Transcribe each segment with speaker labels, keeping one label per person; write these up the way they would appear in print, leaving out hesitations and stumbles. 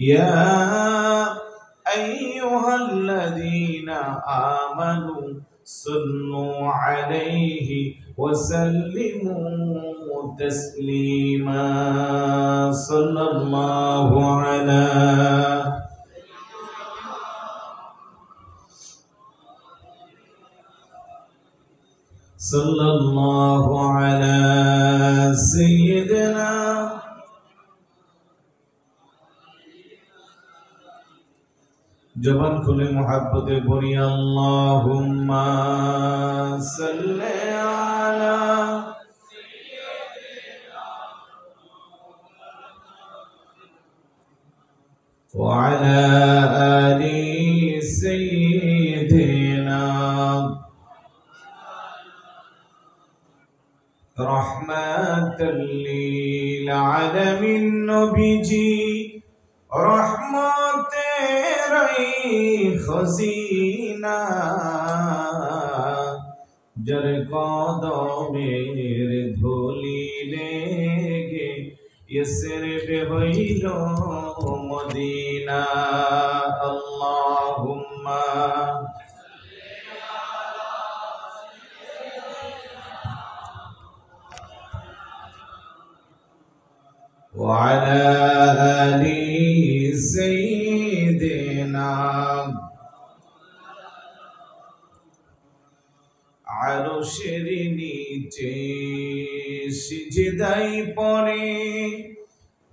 Speaker 1: يا أيها الذين آمنوا صلوا عليه وسلموا تسليما صلى الله على سيدنا जबान खुले मोहब्बते बोली अल्लाहुम्मा सल्ले अला व अला आलि सय्यिदिना रहमतल लिल आलमीन नबीजी रहमते खजीना जर कदमेर धूली लेगे यसर बेहइल मदीना अल्लाहुम्मा وعلى آل سيدنا আরশের নিচে সিজদায় পড়ে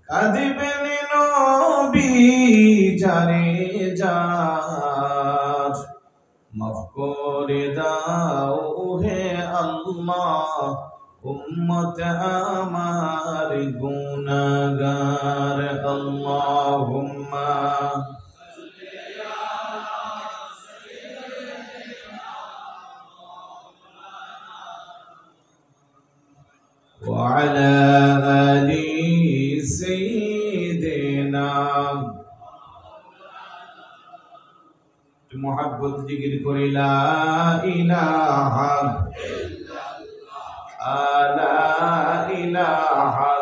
Speaker 1: কাঁদবেন নবী যারে যার মাফ করে দাও হে আল্লাহ উম্মত আমার গুনাহগার আল্লাহুম্মা وعلى آل سيدنا محبت जिक्र করে লা ইলাহা লা ইলাহা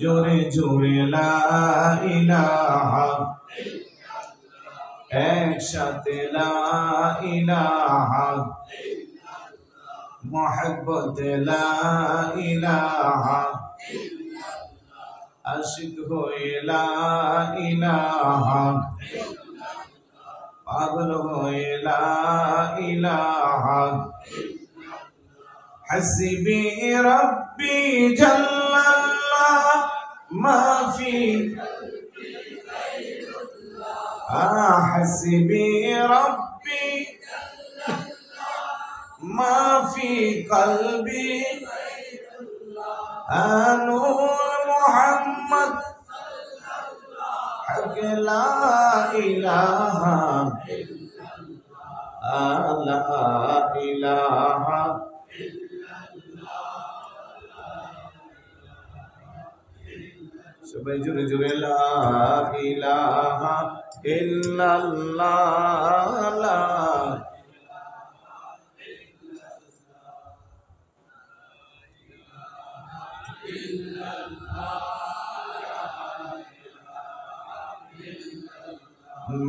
Speaker 1: জোরে জোরে লা ইলাহা একসাথে লা ইলাহা मोहब्बत ला इलाहा आशिक होए ला इलाहा पागल होए ला इलाहा हस्बी रब्बी जल्लल्लाह मा फी हस्बी रब्बी ما في قلبي نور محمد حق لا إله لا إله সবাই জোরে জোরে লা ইলাহা ইল্লাল্লাহ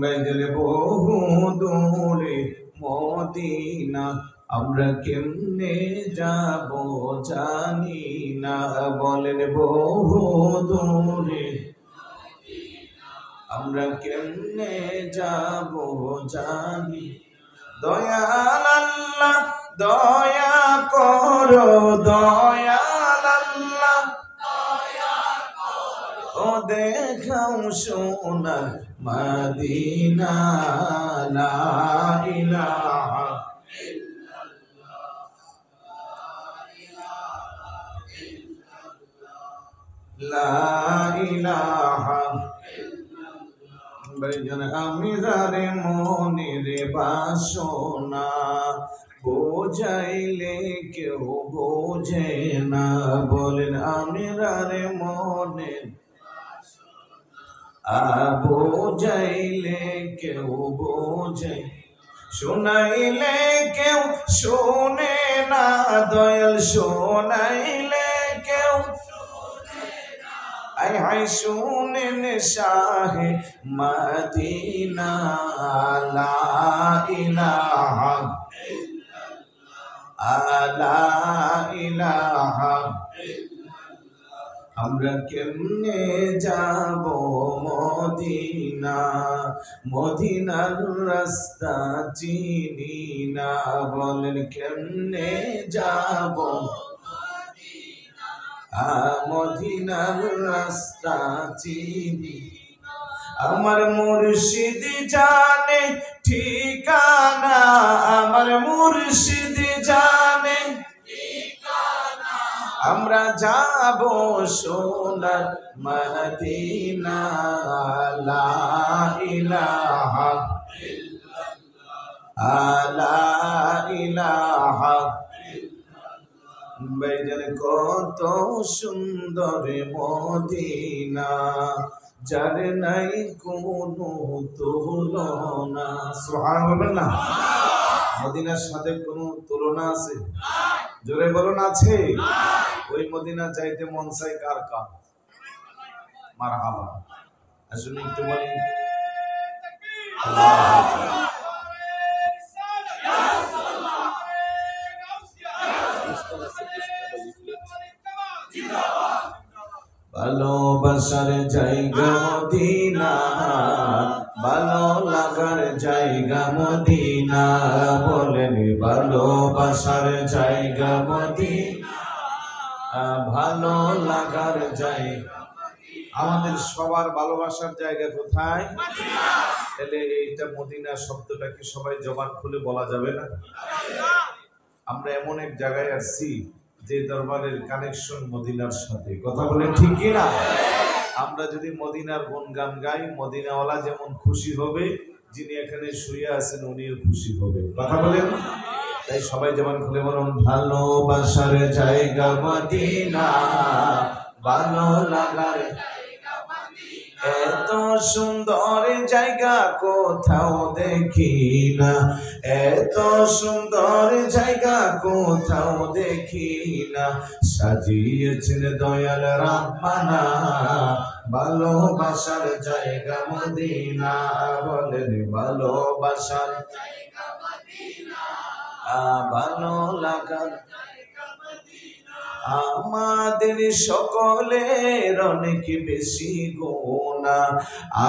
Speaker 1: বেদলে বহু দূরে মদিনা আমরা কেমনে যাব জানি না বলেন বহু দূরে আমরা কেমনে যাব জানি দয়াল আল্লাহ দয়া করো দয়াল আল্লাহ ও দেখাও সোনার মদিনা লা ইলাহা লা ইলাহা বেজন আমি যারে মনের বাসনা বোঝাইলে কেউ বোঝে না বলেন আমি যারে মনের বোঝাইলে কেউ বোঝে শোনাইলে কেউ শোনে না দয়াল শোনাইলে কেউ আয় শুনেন শাহে মদিনা লা ইলাহা লা ইলাহা আমরা কেমনে যাব মদিনা মদিনার রাস্তা চিনি না বলেন কেমনে যাব মদিনার রাস্তা চিনি আমার মুর্শিদ জানে ঠিকানা আমার মুর্শিদ জানে আমরা যাব সোনার মদিনা লা ইলাহা লা ইলাহা বাইজান কত সুন্দর মদিনা যার নাই কোনো তুলনা সুবহানাল্লাহ মদিনার সাথে কোনো তুলনা আছে জোরে বলুন আছে ওই মদিনা যাইতে মন চাই কার কার মারহাবা আসলে একটু বলি ভালোবাসার জায়গা মদিনা ভালো লাগার জায়গা মদিনা বলেন ভালোবাসার জায়গা মদিনা ভালো লাগার জায়গা আমাদের সবার ভালোবাসার জায়গা কোথায় তাহলে এইটা মদিনা শব্দটা কি সবাই জবান খুলে বলা যাবে না আমরা এমন এক জায়গায় আসছি যে দরবারের কানেকশন মদিনার সাথে কথা বলেন ঠিক কি না আমরা যদি মদিনার গুণগান গাই মদিনাওয়ালা যেমন খুশি হবে যিনি এখানে শুয়ে আছেন উনিও খুশি হবে কথা বলেন তাই সবাই যেমন খুলে বলুন ভালোবাসার জায়গা মদিনা ভালো লাগার এত সুন্দর জায়গা কোথাও দেখি না এত সুন্দর জায়গা কোথাও দেখি না সাজিয়েছেন দয়াল রাব্বানা ভালোবাসার জায়গা মদিনা বলেন ভালোবাসার জায়গা মদিনা ভালো লাগার আমাদের সকলের অনেক বেশি গুনাহ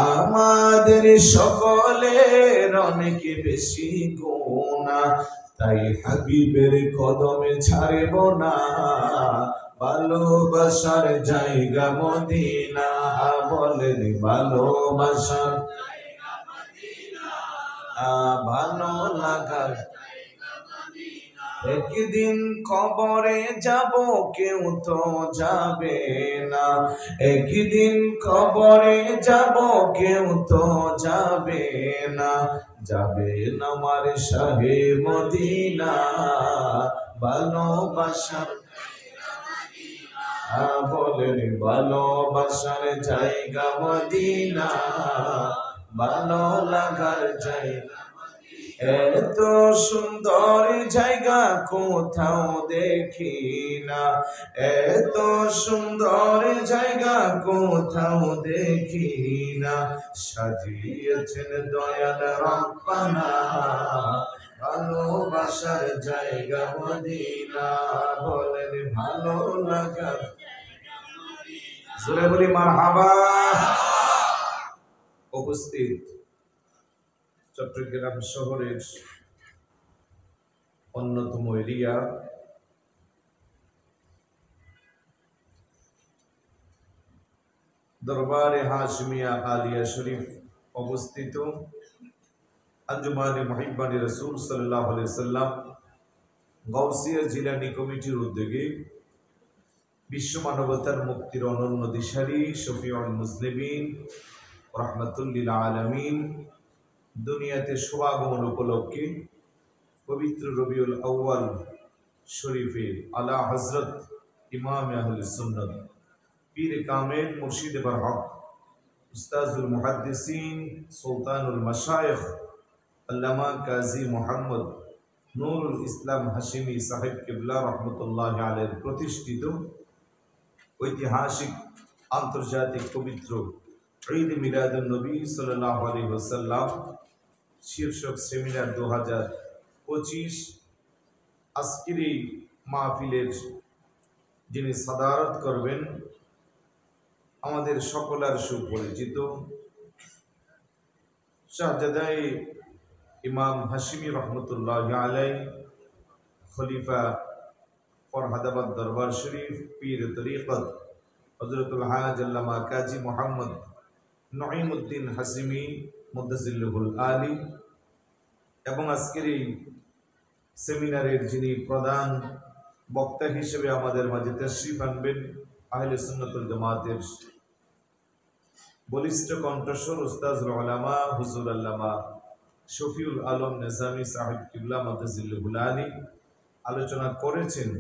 Speaker 1: আমাদের সকলের অনেক বেশি গুনাহ তাই হাবিবের কদমে ছাড়ব না ভালোবাসার জায়গা মদিনা বলেন ভালোবাসার জায়গা মদিনা ভালো লাগার একদিন কবরে যাব কেউ তো যাবে না একদিন কবরে যাব কেউ তো যাবে না যাবে না আমার শাহে মদিনা ভালোবাসার বলেন ভালোবাসার জায়গা মদিনা ভালো লাগার জায়গা এত সুন্দর জায়গা কোথাও দেখি না এত সুন্দর জায়গা কোথাও দেখি না সাজিয়েছেন দয়াল রাব্বানা ভালোবাসার জায়গা মদিনা বলেন ভালো লাগা জোরে বলি মারহাবা উপস্থিত চট্টগ্রাম শহরের অন্যতম এরিয়া দরবারে হাশমিয়া আলিয়া শরীফ অবস্থিত আঞ্জুমানে মুহিব্বানে রাসূল সাল্লাল্লাহু আলাইহি সাল্লাম গাউসিয়া জিলানী কমিটির উদ্যোগে বিশ্ব মানবতার মুক্তির অনন্য দিশারি শফিউল মুজলিমিন রাহমাতুল লিল আলামিন দুনিয়াতে শুভাগমন উপলক্ষে পবিত্র রবিউল আউয়াল শরীফে আলা হযরত ইমাম আহলে সুন্নাত পীর কামেল মুর্শিদ বরহক উস্তাজুল মুহাদ্দিসিন সুলতানুল মাশায়েখ আল্লামা কাজী মুহাম্মদ নুরুল ইসলাম হাশিমি সাহেব কিবলা রহমতুল্লাহ আলাইহির প্রতিষ্ঠিত ঐতিহাসিক আন্তর্জাতিক পবিত্র ঈদ মিলাদুন নবী সাল্লাল্লাহু আলাইহি ওয়াসাল্লাম শীর্ষক সেমিনার 2025 আজকের এই মাহফিলের যিনি সাদারত করবেন আমাদের সকলের সুপরিচিত শাহজাদাই ইমাম হাশিমি রহমতুল্লাহ আলাইহি খলিফা ফরহাদাবাদ দরবার শরীফ পীর তরিকত হযরতুল হাজ আল্লামা কাজী মোহাম্মদ নঈমউদ্দিন হাশিমি মুদ্দাসিল্লুহুল আলী এবং আজকের এই সেমিনারের যিনি প্রধান বক্তা হিসেবে আমাদের মাঝে তাশরীফ আনবেন আহলে সুন্নাত ওয়াল জামাতের বলিষ্ঠ কণ্ঠস্বর উস্তাজুল উলামা হুজুর আল্লামা শফিউল আলম নিজামী সাহেব কিবলা মুদ্দাসিল্লুহুল আলী আলোচনা করেছেন।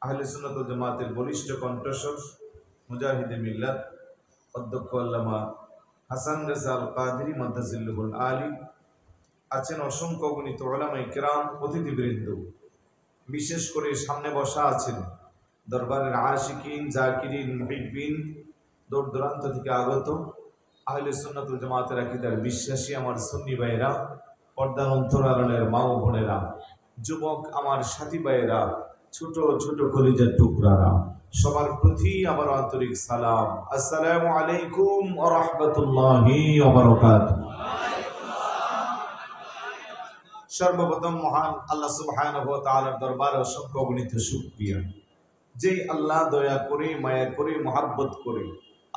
Speaker 1: আহলে সুন্নাত ওয়াল জামাতের বলিষ্ঠ কণ্ঠস্বর মুজাহিদে মিল্লাত অধ্যক্ষ আল্লামা হাসান রেজা আল কাদরি মুদ্দাসিল্লুহুল আলী আছেন অসংখ্য গণিত উলামায়ে কিরাম, অতিথিবৃন্দ, বিশেষ করে সামনে বসা আছেন দরবারের আশিকিন, জাকিরিন, মুহিব্বিন, দূর দূরান্ত থেকে আগত আহলে সুন্নাত ওয়াল জামাতের আকীদার বিশ্বাসী আমার সুন্নি ভাইয়েরা, পর্দার অন্তরালের মা ও বোনেরা, যুবক আমার সাথী ভাইয়েরা, ছোট ছোট কলিজার টুকরারা, সবার প্রতি আমার আন্তরিক সালাম। আসসালামু আলাইকুম ওয়া রাহমাতুল্লাহি ওয়া বারাকাতুহু। সর্বপ্রথম মহান আল্লাহ সুবহানাহু ওয়া তাআলার দরবারে অসংখ্য অগণিত শুকরিয়া, যে আল্লাহ দয়া করে, মায়া করে, মহব্বত করে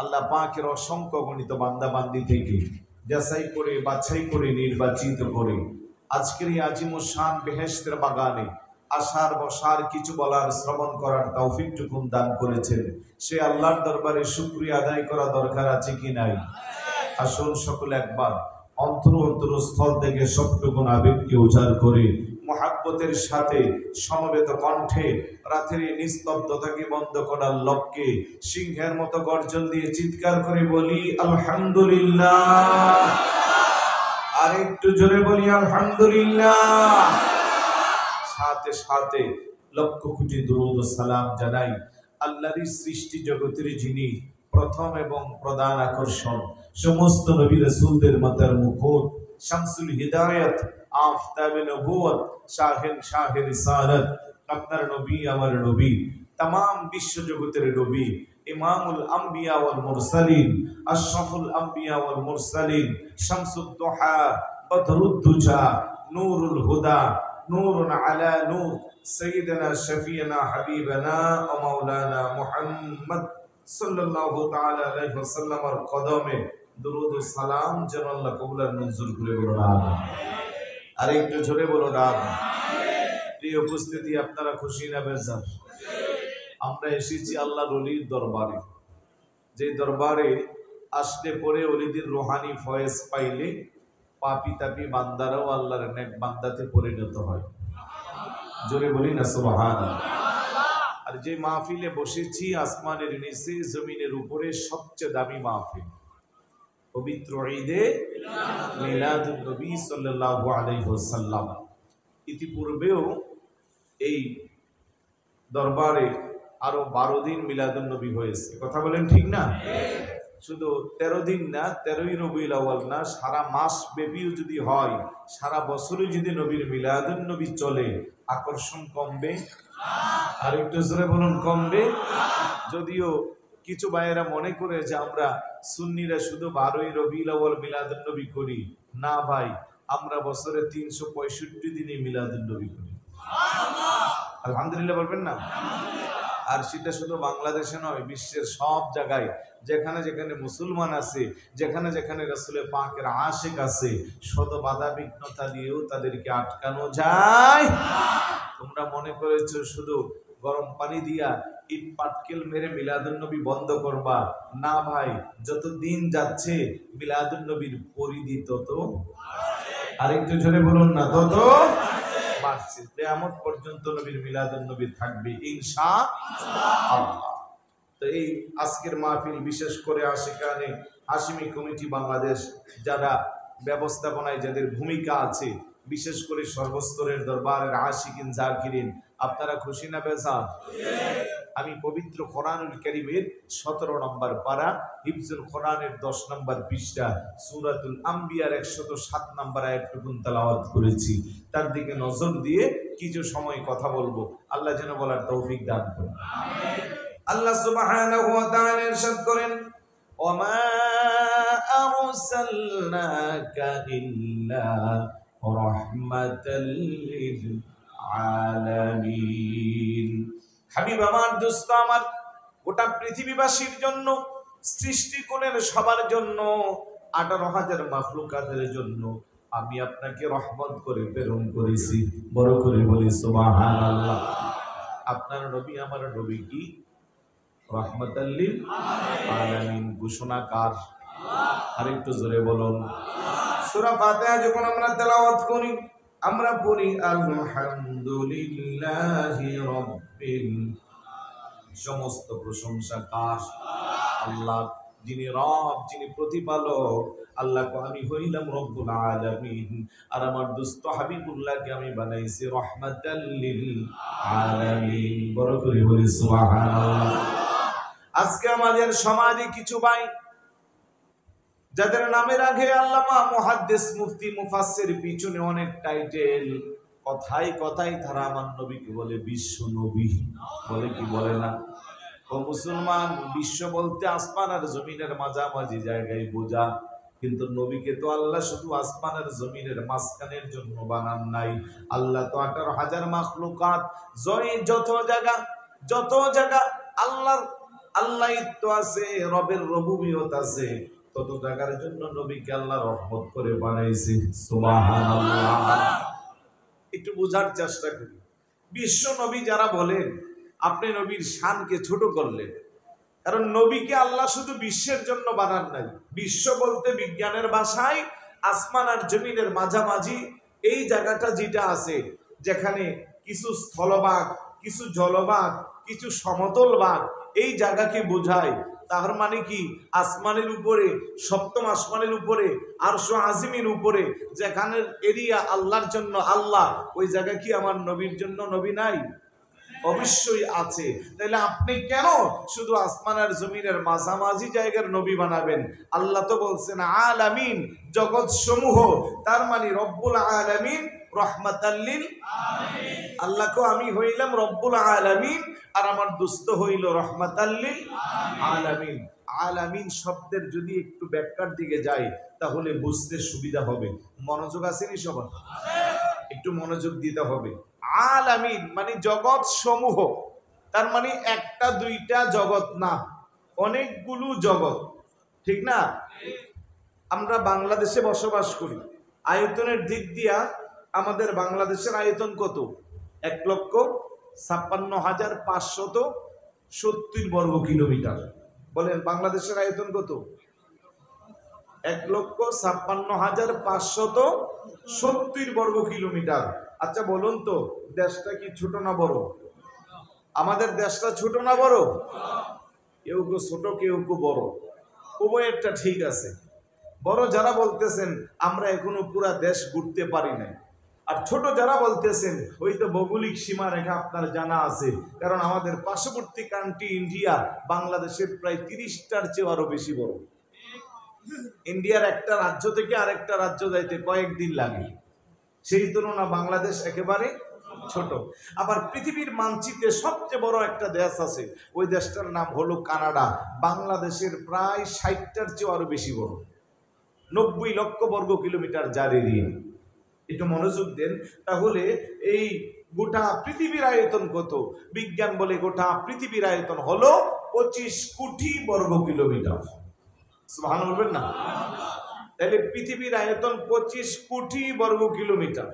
Speaker 1: আল্লাহ পাকের অসংখ্য অগণিত বান্দা বান্দি থেকে যাচাই করে, বাছাই করে, নির্বাচিত করে আজকের এই আজিমুশ শান বেহেশতের বাগানে আসার, বসার, কিছু বলার, শ্রবণ করার তৌফিকটুকু দান করেছেন। সে আল্লাহর দরবারে শুকরিয়া আদায় করা দরকার আছে কি নাই? আসুন সকলে একবার অন্তরস্থল থেকে সবটুকু আবেগকে উজাড় করে মহাব্বতের সাথে সমবেত কণ্ঠে রাতের নিস্তব্ধতাকে বন্ধ করার লক্ষ্যে সিংহের মতো গর্জন দিয়ে চিৎকার করে বলি আলহামদুলিল্লাহ। আর একটু জোরে বলি আলহামদুলিল্লাহ। সাথে সাথে লক্ষ কোটি দুরূদ ও সালাম জানাই আল্লাহর সৃষ্টি জগতের যিনি প্রথম এবং প্রধান আকর্ষণ, সমস্ত নবী রাসূলদের মাথার মুকুট, শামসুল হিদায়াত, আফতাবে নবুয়ত, শাহে রিসালাত, আপনার নবী আমার নবী, तमाम বিশ্ব জগতের নবী, ইমামুল আম্বিয়া ওয়াল মুরসালিন, আশরাফুল আম্বিয়া ওয়াল মুরসালিন, শামসুদ দুহা, বদরুদ দুজা, নূরুল হুদা, নূরুন আলা নূর, সাইয়্যিদানা শফিয়ানা হাবিবানা ওয়া মাওলানা মুহাম্মদ সাল্লাল্লাহু তাআলা আলাইহি ওয়াসাল্লামের কদমে দুরূদ ও সালাম যেন আল্লাহ কবুল আর মঞ্জুর করে বলুন আমিন। আর একটু জোরে বলুন আমিন। প্রিয় উপস্থিতি, আপনারা খুশি না বেজার? আমরা এসেছি আল্লাহর ওলির দরবারে, যে দরবারে আসলে পরে ওলিদের রুহানি ফয়েজ পাইলে পাপি তাপি বান্দারাও আল্লাহর নেক বান্দাতে পরিণত হয়। জোরে বলি না সুবহানাল্লাহ। আর যে মাহফিলে বসেছি আসমানের নিচে জমিনের উপরে সবচেয়ে দামি মাহফিল, পবিত্র ঈদে মিলাদুন নবী সাল্লাল্লাহু আলাইহি ওয়াসাল্লাম। ইতিপূর্বেও এই দরবারে আরো 12 দিন মিলাদুন নবী হয়েছে, কথা বলেন ঠিক না? শুধু 13 দিন না, 13ই রবিউল আউয়াল না, সারা মাস ব্যাপীও যদি হয়, সারা বছরই যদি নবীর মিলাদুন নবী চলে, আকর্ষণ কমবে? আর একটু জোরে বলুন, কমবে? যদিও কিছু ভাইয়েরা মনে করে যে আমরা সুন্নিরা শুধু 12ই রবিউল আউয়াল মিলাদুন নবী করি, না ভাই, আমরা বছরে 365 দিনই মিলাদুন নবী করি। আলহামদুলিল্লাহ বলবেন না? আর সেটা শুধু বাংলাদেশে নয়, বিশ্বের সব জায়গায় যেখানে যেখানে মুসলমান আছে, যেখানে যেখানে রাসূলের পাকের আশিক আছে, শত বাধা বিঘ্নতা দিয়েও তাদেরকে আটকানো যায়। তোমরা মনে করেছো শুধু গরম পানি দিয়া ইট পাটকেল মেরে মিলাদুন নবী বন্ধ করবা, না ভাই, যত দিন যাচ্ছে মিলাদুন নবীর পরিধি তত, আরেকটু জোরে বলুন না, তত বাড়ছে। কিয়ামত পর্যন্ত নবীর মিলাদুন নবী থাকবে ইনশাআল্লাহ। তো এই আজকের মাহফিল বিশেষ করে আশিকানে হাশিমি কমিটি বাংলাদেশ যারা ব্যবস্থাপনায় যাদের ভূমিকা আছে, বিশেষ করে সর্বস্তরের দরবারের আশিকিন জাকিরিন, আপনারা খুশি না বেজার? আমি পবিত্র কোরআনুল কারীমের 17 নম্বর পারা হিফজুল কোরআনের 10 নম্বর পৃষ্ঠা সূরাতুল আম্বিয়ার 107 নম্বর আয়াতটুকু তেলাওয়াত করেছি। তার দিকে নজর দিয়ে কিছু সময় কথা বলবো, আল্লাহ যেন বলার তৌফিক দান করেন। আল্লাহ সুবহানাহু ওয়া তাআলা ইরশাদ করেন, ওমা আরসালনাকা ইল্লা রাহমাতাল লিল আলামিন। হাবিব আমার, দোস্ত আমার, গোটা পৃথিবীবাসীর জন্য, সৃষ্টিকুলের সবার জন্য, 18,000 মাখলুকাতের জন্য আমি আপনাকে রহমত করে প্রেরণ করেছি। বড় করে বলি সুবহানাল্লাহ। আপনার নবী আমার নবী কি রাহমাতাল লিল আলামিন ঘোষণাকার। আরেকটু জোরে বলুন। সূরা ফাতিহা যখন আমরা তেলাওয়াত করি, আমরা পড়ি আলহামদুলিল্লাহি রাব্বিল, সমস্ত প্রশংসা কার? আল্লাহ, যিনি রব, যিনি প্রতিপালক। আল্লাহকে আমি হইলাম রব্বুল আলামিন, আর আমার দুস্থ হাবিবুল্লাহকে আমি বানাইছি রাহমাতাল লিল আলামিন। বড় করে বলি সুবহানাল্লাহ। আজকে আমাদের সমাজে কিছু ভাই যাদের নামের আগে আল্লামা, মুহাদ্দিস, মুফতি, মুফাসসির, পিছনে অনেক টাইটেল, কথাই কথাই তারা আমার নবীকে বলে বিশ্ব নবী। বলে কি বলে না? ও মুসলমান, বিশ্ব বলতে আসমান আর জমিনের মাঝামাঝি জায়গায় বোঝা, কিন্তু নবীকে তো আল্লাহ শুধু আসমান আর জমিনের মাঝখানের জন্য বানান নাই। আল্লাহ তো 18,000 মাখলুকাত, যত জায়গা আল্লাহর আছে, রবের রবুবিয়ত আছে, তত জায়গার জন্য নবীকে আল্লাহ রহমত করে বানাইছে। সুবহানাল্লাহ। একটু বোঝার চেষ্টা করি। বিশ্ব নবী যারা বলেন, আপনি নবীর শানকে ছোট করলেন, কারণ নবীকে আল্লাহ শুধু বিশ্বের জন্য বানান নাই। বিশ্ব বলতে বিজ্ঞানের ভাষায় আসমান আর জমিনের মাঝামাঝি এই জায়গাটা যেটা আছে, যেখানে কিছু স্থলভাগ, কিছু জলভাগ, কিছু সমতল ভাগ, এই জায়গাকে বোঝায়। তার মানে কি, আসমানের উপরে, সপ্তম আসমানের উপরে, আরশ আজিমের উপরে যেখানের এরিয়া আল্লাহর জন্য আল্লাহ, ওই জায়গা কি আমার নবীর জন্য নবী নাই? অবশ্যই আছে। তাহলে আপনি কেন শুধু আসমান আর জমিনের মাঝামাঝি জায়গার নবী বানাবেন? আল্লাহ তো বলছেন আলামিন, জগৎ সমূহ, তার মানে রব্বুল আলামিন, রাহমাতাল লিল আলামিন। আল্লাহকে আমি হইলাম রব্বুল আলামিন, আর আমার দুস্থ হইল রাহমাতাল লিল আলামিন। আলামিন শব্দের যদি একটু ব্যাখ্যার দিকে যাই, তাহলে বুঝতে সুবিধা হবে। মনোযোগ আসেনি সবার? একটু মনোযোগ দিতে হবে। আলামিন মানে জগৎ সমূহ, তার মানে একটা দুইটা জগৎ না, অনেকগুলো জগৎ, ঠিক না? আমরা বাংলাদেশে বসবাস করি। আয়তনের দিক দিয়া আমাদের বাংলাদেশের আয়তন কত? 1,56,570 বর্গ কিলোমিটার। বলেন বাংলাদেশের আয়তন কত? 1,56,570 বর্গ কিলোমিটার। আচ্ছা বলুন তো, দেশটা কি ছোট না বড়? আমাদের দেশটা ছোট না বড়? কেউ কেউ ছোট, কেউ কেউ বড়, উভয়েরটা ঠিক আছে। বড় যারা বলতেছেন আমরা এখনো পুরা দেশ ঘুরতে পারি নাই, আর ছোট যারা বলতেছেন ওই তো ভৌগোলিক সীমারেখা আপনার জানা আছে, কারণ আমাদের পার্শ্ববর্তী কান্ট্রি ইন্ডিয়া বাংলাদেশের প্রায় 30টার চেয়ে আরো বেশি বড়। ইন্ডিয়ার একটা রাজ্য থেকে আরেকটা রাজ্য যাইতে কয়েকদিন লাগে, সেই তুলনা বাংলাদেশ একেবারে ছোট। আবার পৃথিবীর মানচিত্রে সবচেয়ে বড় একটা দেশ আছে, ওই দেশটার নাম হলো কানাডা। বাংলাদেশের প্রায় 60টার চেয়ে আরো বেশি বড়, 90 লক্ষ বর্গ কিলোমিটার যার এরিয়া। একটু মনোযোগ দেন। তাহলে এই গোটা পৃথিবীর আয়তন কত? বিজ্ঞান বলে গোটা পৃথিবীর আয়তন হলো 25 কোটি বর্গ কিলোমিটার। সুবহানাল্লাহ বলবেন না? তাহলে পৃথিবীর আয়তন 25 কোটি বর্গ কিলোমিটার।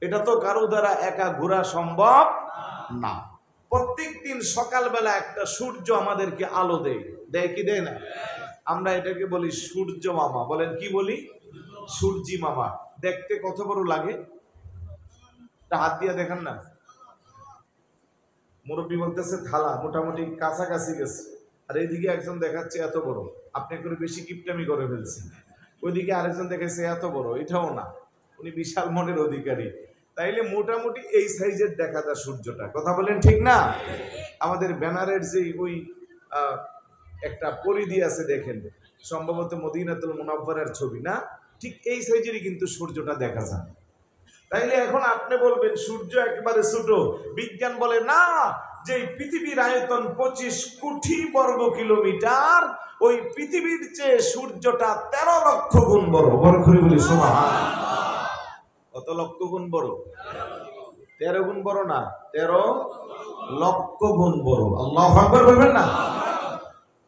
Speaker 1: এটা তো কারো দ্বারা একা ঘোরা সম্ভব না। প্রত্যেক দিন সকালবেলা একটা সূর্য আমাদেরকে আলো দেয়, দেয় কি দেয় না? আমরা এটাকে বলি সূর্য মামা। বলেন কি বলি? সূর্যি মামা। দেখতে কত বড় লাগে, হাত দিয়ে দেখেন না। মুরব্বী বলতেছে থালা মোটামুটি কাছাকাছি গেছে, আর এইদিকে একজন দেখাচ্ছে এত বড়, আপনি করে বেশি কিপটামি করে ফেলছেন। ওইদিকে আরেকজন দেখাচ্ছে এত বড়, এটাও না, উনি বিশাল মনের অধিকারী।
Speaker 2: তাইলে মোটামুটি এই সাইজের দেখা যায় সূর্যটা। কথা বলেন ঠিক না? আমাদের ব্যানারের যে ওই একটা পরিধি আছে দেখেন, সম্ভবত মদিনাতুল মুনাওয়ারার ছবি না, ঠিক এই সাইজেরই কিন্তু সূর্যটা দেখা যায়। তাইলে এখন আপনি বলবেন সূর্য একেবারে ছোট, বিজ্ঞান বলে না, যে পৃথিবীর আয়তন 25 কোটি বর্গ কিলোমিটার, ওই পৃথিবীর চেয়ে সূর্যটা 13 লক্ষ গুণ বড়। বড় করে বলি সুবহানাল্লাহ। কত লক্ষ গুণ বড়? 13 গুণ বড় না, 13 লক্ষ গুণ বড়। আল্লাহু আকবার বলবেন না?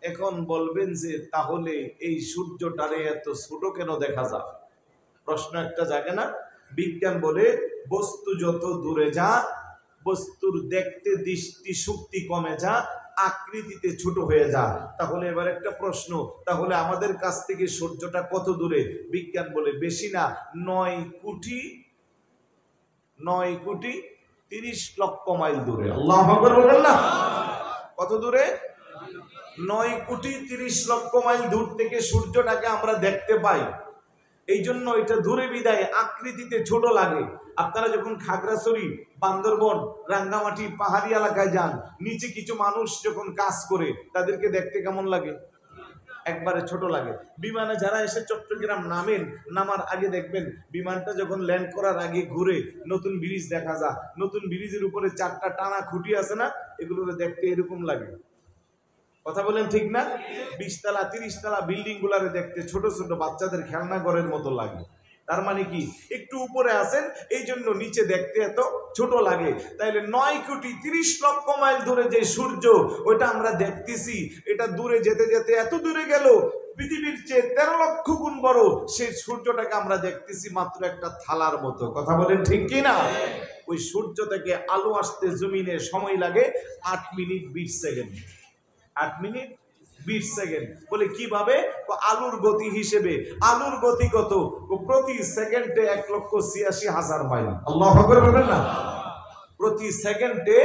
Speaker 2: এখন বলবেন যে তাহলে এই সূর্যটারে এত ছোট কেন দেখা যায়? প্রশ্ন একটা জাগে না? বিজ্ঞান বলে বস্তু যত দূরে যা, বস্তুর দেখতে দৃষ্টি শক্তি কমে যা, আকৃতিতে ছোট হয়ে যা। তাহলে এবার একটা প্রশ্ন, তাহলে আমাদের কাছ থেকে সূর্যটা কত দূরে? বিজ্ঞান বলে বেশি না, 9 কোটি 30 লক্ষ মাইল দূরে। আল্লাহু আকবার বলবেন না? কত দূরে? 9 কোটি 30 লক্ষ মাইল দূর থেকে সূর্যটাকে আমরা দেখতে পাই। এই জন্য এটা দূরে বিদায় আকৃতিতে ছোট লাগে। আপনারা যখন খাগড়াছড়ি, বান্দরবন, রাঙ্গামাটি পাহাড়ি এলাকায় যান, নিচে কিছু মানুষ যখন কাজ করে তাদেরকে দেখতে কেমন লাগে? একবারে ছোট লাগে। বিমানে যারা এসে চট্টগ্রাম নামেন, নামার আগে দেখবেন বিমানটা যখন ল্যান্ড করার আগে ঘুরে নতুন ব্রিজ দেখা যায়, নতুন ব্রিজের উপরে 4টা টানা খুঁটি আছে না, এগুলো দেখতে এরকম লাগে। কথা বলেন ঠিক না? 20 তলা 30 তলা বিল্ডিং গুলারে দেখতে ছোট ছোট বাচ্চাদের খেলনা ঘরের মতো লাগে। তার মানে কি, একটু উপরে আছেন এই জন্য নিচে দেখতে এত ছোট লাগে। তাইলে 9 কোটি 30 লক্ষ মাইল দূরে যে সূর্য, ওটা আমরা দেখতেছি, এটা দূরে যেতে যেতে এত দূরে গেল, পৃথিবীর চেয়ে 13 লক্ষ গুণ বড় সেই সূর্যটাকে আমরা দেখতেছি মাত্র একটা থালার মতো। কথা বলেন ঠিক কি না? ওই সূর্য থেকে আলো আসতে জমিনে সময় লাগে 8 মিনিট 20 সেকেন্ড। 8 minute 20 second. বলে কিভাবে? আলুর গতি হিসেবে। আলুর গতি কত? প্রতি সেকেন্ডে 1,86,000 মাইল। আল্লাহু আকবার বলবেন না? প্রতি সেকেন্ডে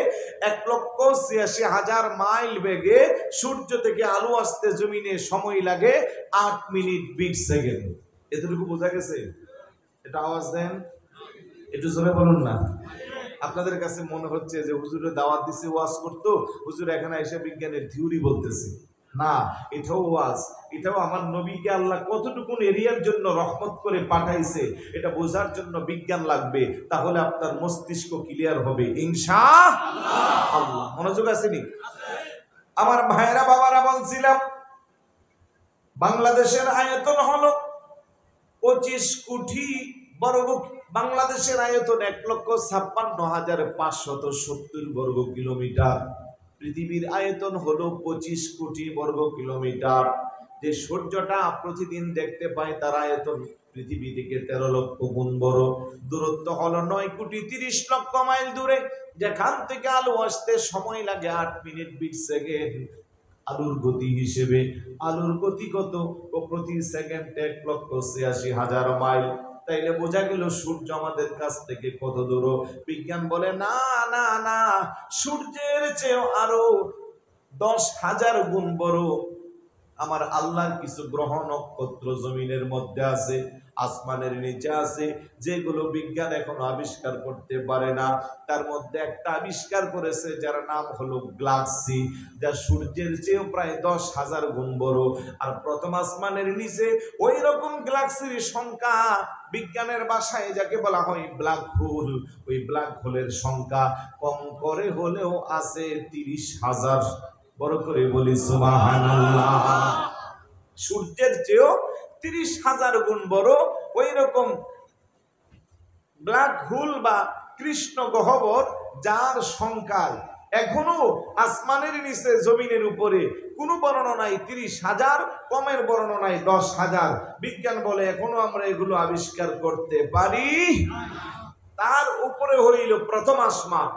Speaker 2: 1,86,000 মাইল বেগে সূর্য থেকে আলো আসতে জমিনে সময় লাগে 8 মিনিট 20 সেকেন্ড। এতটুকু বোঝা গেছে? এটা আওয়াজ দেন, একটু জোরে বলুন না। আপনাদের কাছে মনে হচ্ছে যে হুজুরে দাওয়াত দিছে, ওয়াজ করতো, হুজুর এখানে এসে বিজ্ঞানের থিওরি বলতেছে। না, এটাও ওয়াজ। এটাও আমার নবীকে আল্লাহ কতটুকু এরিয়ার জন্য রহমত করে পাঠাইছে এটা বোঝার জন্য বিজ্ঞান লাগবে। তাহলে আপনার মস্তিষ্ক ক্লিয়ার হবে ইনশাআল্লাহ। মনোযোগ আসেনি? আমার ভাইরা বাবারা, বলছিলাম বাংলাদেশের আয়তন হলো 25 কোটি বর্গ। বাংলাদেশের আয়তন 1,56,570 বর্গ কিলোমিটার। পৃথিবীর আয়তন হলো 25 কোটি বর্গ কিলোমিটার। যে সূর্যটা প্রতিদিন দেখতে পাই তার আয়তন পৃথিবী থেকে 13 লক্ষ গুণ বড়। দূরত্ব হলো 9 কোটি 30 লক্ষ মাইল দূরে, যেখান থেকে আলো আসতে সময় লাগে 8 মিনিট 20 সেকেন্ড। আলুর গতি হিসেবে, আলুর গতি কত? ও প্রতি সেকেন্ডে 1,86,000 মাইল। তাইলে বোঝা গেল সূর্য আমাদের কাছ থেকে কত দূর। বিজ্ঞান বলে না না না, সূর্যের চেয়েও আরো 10,000 গুণ বড় আমার আল্লাহর কিছু গ্রহ নক্ষত্র জমিনের মধ্যে আছে, আসমানের নিচে আছে, যেগুলো বিজ্ঞান এখনো আবিষ্কার করতে পারে না। তার মধ্যে একটা আবিষ্কার করেছে যার নাম হলো গ্যালাক্সি, যা সূর্যের চেয়েও প্রায় 10,000 গুণ বড়। আর প্রথম আসমানের নিচে ওই রকম গ্যালাক্সির সংখ্যা, বিজ্ঞানের ভাষায় যাকে বলা হয় ব্ল্যাক হোল, ওই ব্ল্যাক হোলের সংখ্যা কম করে হলেও আছে 30,000। বড় করে বলি সুবহানাল্লাহ। সূর্যের চেয়েও 30,000 গুণ বড় ওই রকম ব্ল্যাক হোল বা কৃষ্ণ গহ্বর, যার সংখ্যায় এখনো আসমানের নিচে জমিনের উপরে কোনো বর্ণনায় 30,000, কমের বর্ণনায় 10,000। বিজ্ঞান বলে এখনো আমরা এগুলো আবিষ্কার করতে পারি। তার উপরে হইল প্রথম আসমান।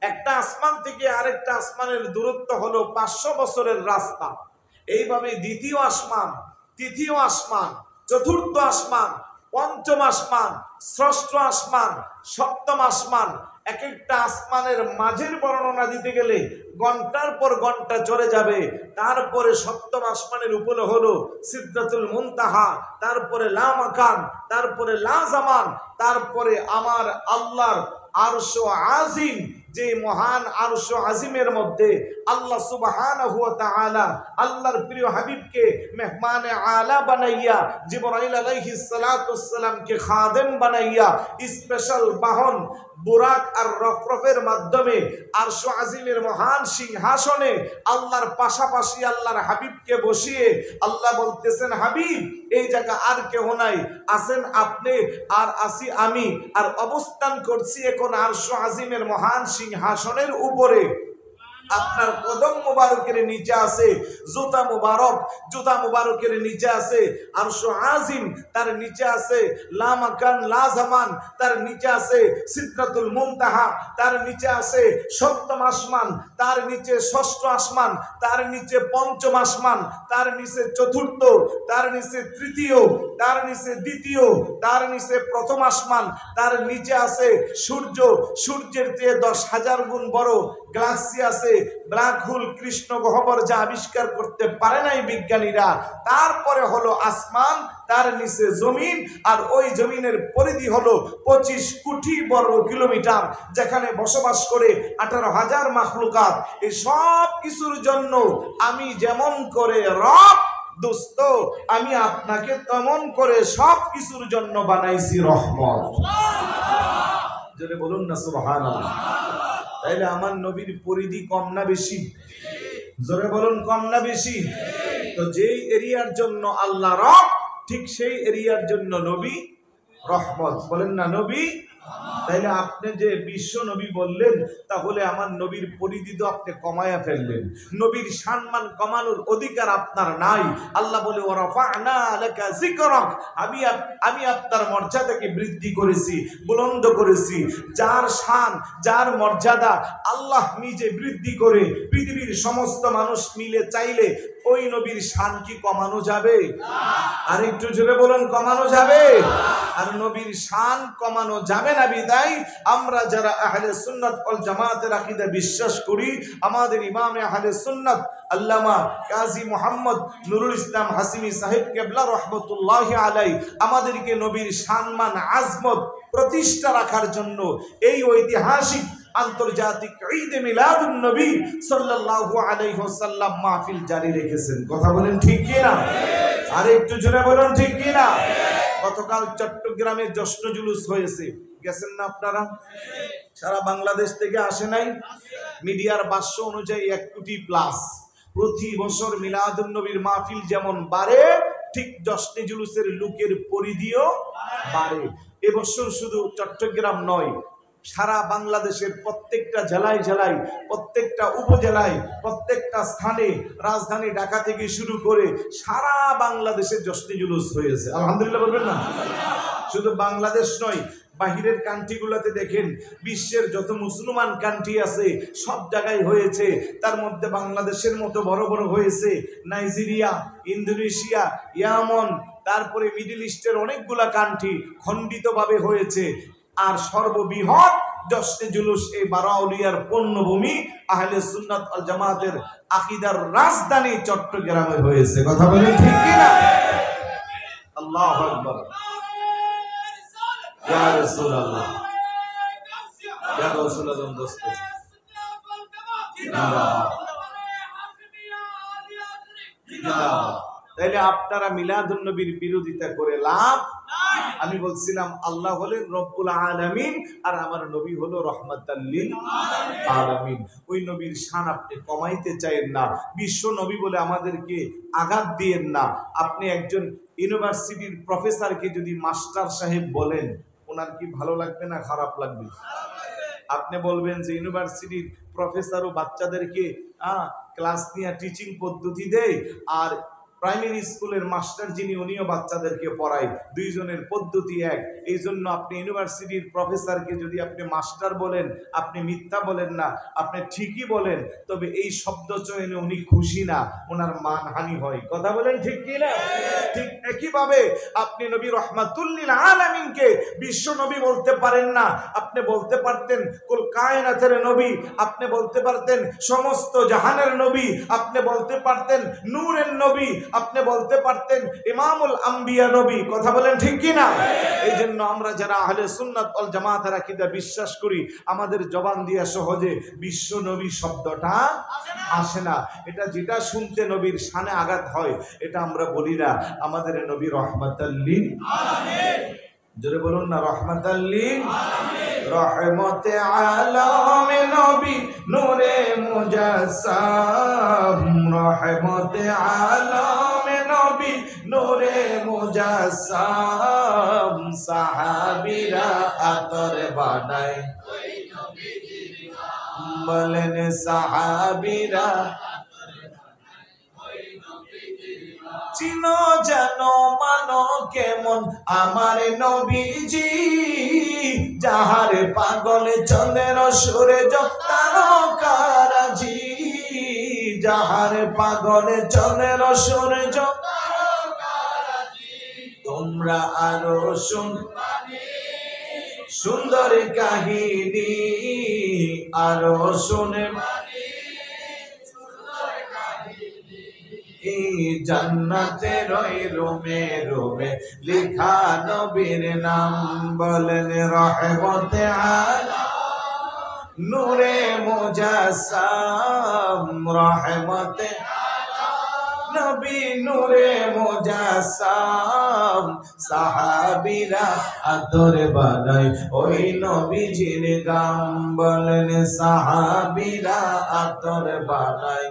Speaker 2: একটা আসমান থেকে আরেকটা আসমানের দূরত্ব হলো 500 বছরের রাস্তা। এইভাবে দ্বিতীয় আসমান, তৃতীয় আসমান, চতুর্থ আসমান, পঞ্চম আসমান, ষষ্ঠ আসমান, সপ্তম আসমান, এক একটা আসমানের মাঝের বর্ণনা দিতে গেলে ঘন্টার পর ঘন্টা চলে যাবে। তারপরে সপ্তম আসমানের উপরে হলো সিদরাতুল মুনতাহা, তারপরে লা মাকান, তারপরে লা জামান, তারপরে আমার আল্লাহর আরশ আজিম, যে মহান আরশ আজিমের মধ্যে আল্লাহ সুবহানাহু ওয়া তাআলা আল্লাহর প্রিয় হাবিবকে মেহমানে আলা বানাইয়া, জিবরাইল আলাইহিস সালাতু ওয়াস সালামকে খাদেম বানাইয়া স্পেশাল বাহন বুরাক আর রফরফের মাধ্যমে আরশ আজিমের মহান সিংহাসনে আল্লাহর পাশাপাশি আল্লাহর হাবিবকে বসিয়ে আল্লাহ বলতেছেন, হাবিব এই জায়গা আর কেউ নাই, আছেন আপনি আর আসি আমি, আর অবস্থান করছি এখন আরশ আজিমের মহান সিংহাসনের উপরে। আপনার কদম মুবারকের নিচে আছে জুতা মুবারক, জুতা মুবারকের নিচে আছে আরশ আজিম, তার নিচে আছে লা মাকান লা জামান, তার নিচে আছে সিদরাতুল মুনতাহা, তার নিচে আছে সপ্তম আসমান, তার নিচে ষষ্ঠ আসমান, তার নিচে পঞ্চম আসমান, তার নিচে চতুর্থ, তার নিচে তৃতীয়, তার নিচে দ্বিতীয়, তার নিচে প্রথম আসমান, তার নিচে আছে সূর্য, সূর্যের চেয়ে 10,000 গুণ বড় গ্যালাক্সি আছে, ব্ল্যাক হোল, কৃষ্ণ গহ্বর, যা আবিষ্কার করতে পারে নাই বিজ্ঞানীরা। তারপরে হলো আসমান, তার নিচে জমিন, আর ওই জমিনের পরিধি হলো 25 কোটি বর্গ কিলোমিটার, যেখানে বসবাস করে 18,000 মাখলুকাত। এই সব কিছুর জন্য আমি যেমন করে রব, দোস্ত আমি আপনাকে তেমন করে সব কিছুর জন্য বানাইছি রহমত। জোরে বলুন না সুবহানাল্লাহ। তাইলে আমার নবীর পরিধি কম না বেশি? জোরে বলুন কম না বেশি? তো যেই এরিয়ার জন্য আল্লাহ রব, ঠিক সেই এরিয়ার জন্য নবী রহমত। বলেন না নবী। তাইলে আপনি যে বিশ্ব নবী বললেন, তাহলে আমার নবীর পরিধি তো আপনি কমায়া ফেললেন। নবীর সম্মান কমানোর অধিকার আপনার নাই। আল্লাহ বলে ওয়ারাফা'না লাকা যিকরাক, আমি আপনার মর্যাদাকে বৃদ্ধি করেছি, বুলন্দ করেছি। যার শান, যার মর্যাদা আল্লাহ নিজে বৃদ্ধি করে পৃথিবীর সমস্ত মানুষ মিলে চাইলে ওই নবীর শান কি কমানো যাবে? আর একটু জোরে বলুন, কমানো যাবে? আর নবীর শান কমানো যাবে না বিদায় আমরা যারা আহলে সুন্নাত ওয়াল জামাতের আকীদা বিশ্বাস করি, আমাদের ইমামে আহলে সুন্নাত আল্লামা কাজী মুহাম্মদ নুরুল ইসলাম হাসিমি সাহেব কেবলা রহমতুল্লাহি আলাইহি আমাদেরকে নবীর সম্মান আজমত প্রতিষ্ঠা রাখার জন্য এই ঐতিহাসিক আন্তর্জাতিক ঈদে মিলাদুন নবী সাল্লাল্লাহু আলাইহি ওয়াসাল্লাম মাহফিল জারি রেখেছেন। কথা বলেন ঠিক কি না? আর একটু জোরে বলুন ঠিক কি না? গতকাল চট্টগ্রামে জশ্ন জুলুস হয়েছে, গেছেন না আপনারা? সারা বাংলাদেশ থেকে আসে নাই? মিডিয়ার ভাষ্য অনুযায়ী 1 কোটি প্লাস। প্রতি বছর মিলাদুন নবীর মাহফিল যেমন বাড়ে, ঠিক জশ্নে জুলুসের লোকের পরিধিও বাড়ে। এবছর শুধু চট্টগ্রাম নয়, সারা বাংলাদেশের প্রত্যেকটা জেলায় জেলায়, প্রত্যেকটা উপজেলায়, প্রত্যেকটা স্থানে, রাজধানী ঢাকা থেকে শুরু করে সারা বাংলাদেশে জশ্নে জুলুস হয়েছে। আলহামদুলিল্লাহ বলবেন না? শুধু বাংলাদেশ নয়, বাহিরের কান্ট্রিগুলোতে দেখেন, বিশ্বের যত মুসলমান কান্ট্রি আছে সব জায়গায় হয়েছে। তার মধ্যে বাংলাদেশের মতো বড় বড় হয়েছে নাইজেরিয়া, ইন্দোনেশিয়া, ইয়ামন, তারপরে মিডল ইস্টের অনেকগুলা কান্ট্রি খণ্ডিতভাবে হয়েছে। আর সর্ববৃহৎ জশ্নে জুলুস এই বারাউলিয়ার পণ্যভূমি আহলে সুন্নাত ওয়াল জামাতের আকীদার রাজধানী চট্টগ্রামে হয়েছে। কথা বলেন ঠিক কি না? আল্লাহু আকবার। ইয়া রাসূলুল্লাহ, ইয়া রাসূলুল্লাহ দোস্ত, তাইলে আপনারা মিলাদুন নবীর বিরোধিতা করে লাভ আমি বলছিলাম আল্লাহ হলেন রব্বুল আলামিন আর আমার নবী হলো রাহমাতাল লিল আলামিন। ওই নবীর শান আপনি কমাইতে চাইেন না, বিশ্ব নবী বলে আমাদেরকে আঘাত দিয়েন না। আপনি একজন ইউনিভার্সিটির প্রফেসরকে যদি মাস্টার সাহেব বলেন, ওনার কি ভালো লাগবে না খারাপ লাগবে? আপনি বলবেন যে ইউনিভার্সিটির প্রফেসরও বাচ্চাদেরকে ক্লাস নিয়ে টিচিং পদ্ধতি দেয়, আর প্রাইমারি স্কুলের মাস্টার যিনি, উনিও বাচ্চাদেরকে পড়ায়, দুইজনের পদ্ধতি এক। এই জন্য আপনি ইউনিভার্সিটির প্রফেসরকে যদি আপনি মাস্টার বলেন, আপনি মিথ্যা বলেন না, আপনি ঠিকই বলেন, তবে এই শব্দ চয়নে উনি খুশি না, ওনার মানহানি হয়। কথা বলেন ঠিক কি না? ঠিক একইভাবে আপনি নবী রাহমাতুল লিল আলামিনকে বিশ্ব নবী বলতে পারেন না। আপনি বলতে পারতেন কুল কায়নাতের নবী, আপনি বলতে পারতেন সমস্ত জাহানের নবী, আপনি বলতে পারতেন নূরের নবী, আপনি বলতে পারতেন ইমামুল আম্বিয়া নবী। কথা বলেন ঠিক কি না? এই জন্য আমরা যারা আহলে সুন্নাত ওয়াল জামাতের আকীদা বিশ্বাস করি, আমাদের জবান দিয়ে সহজে বিশ্ব নবী শব্দটা আসে না। এটা যেটা শুনতে নবীর শানে আঘাত হয়, এটা আমরা বলি না। আমাদের নবী রাহমাতাল লিল আলামিন, জোরে বলুন না, রাহমাতাল লিল আলামিন, রহমতে আলম নবী নূরে মুজাসসাম, রহমতে আলম নবী নূরে মুজাসসাম, সাহাবীরা আতর বানায় বলেন সাহাবীরা, চিনো জানো মানো কেমন আমার নবীজি, যাহার পাগল চন্দ্র সূর্য তারকারাজি, যাহার পাগল চন্দ্র সূর্য তোমরা আরো সুন্দর কাহিনী, আরো শুনে জান্নাতের ওই রুমে রুমে লেখা নবীর নাম, বলেন রহমতে আলম নূরে মুজাসসাম, রহমতে নবী নূরে মুজাসসাম, সাহাবীরা আতর বানায় ওই নবীজির গাম, বলেন সাহাবীরা আতর বানায়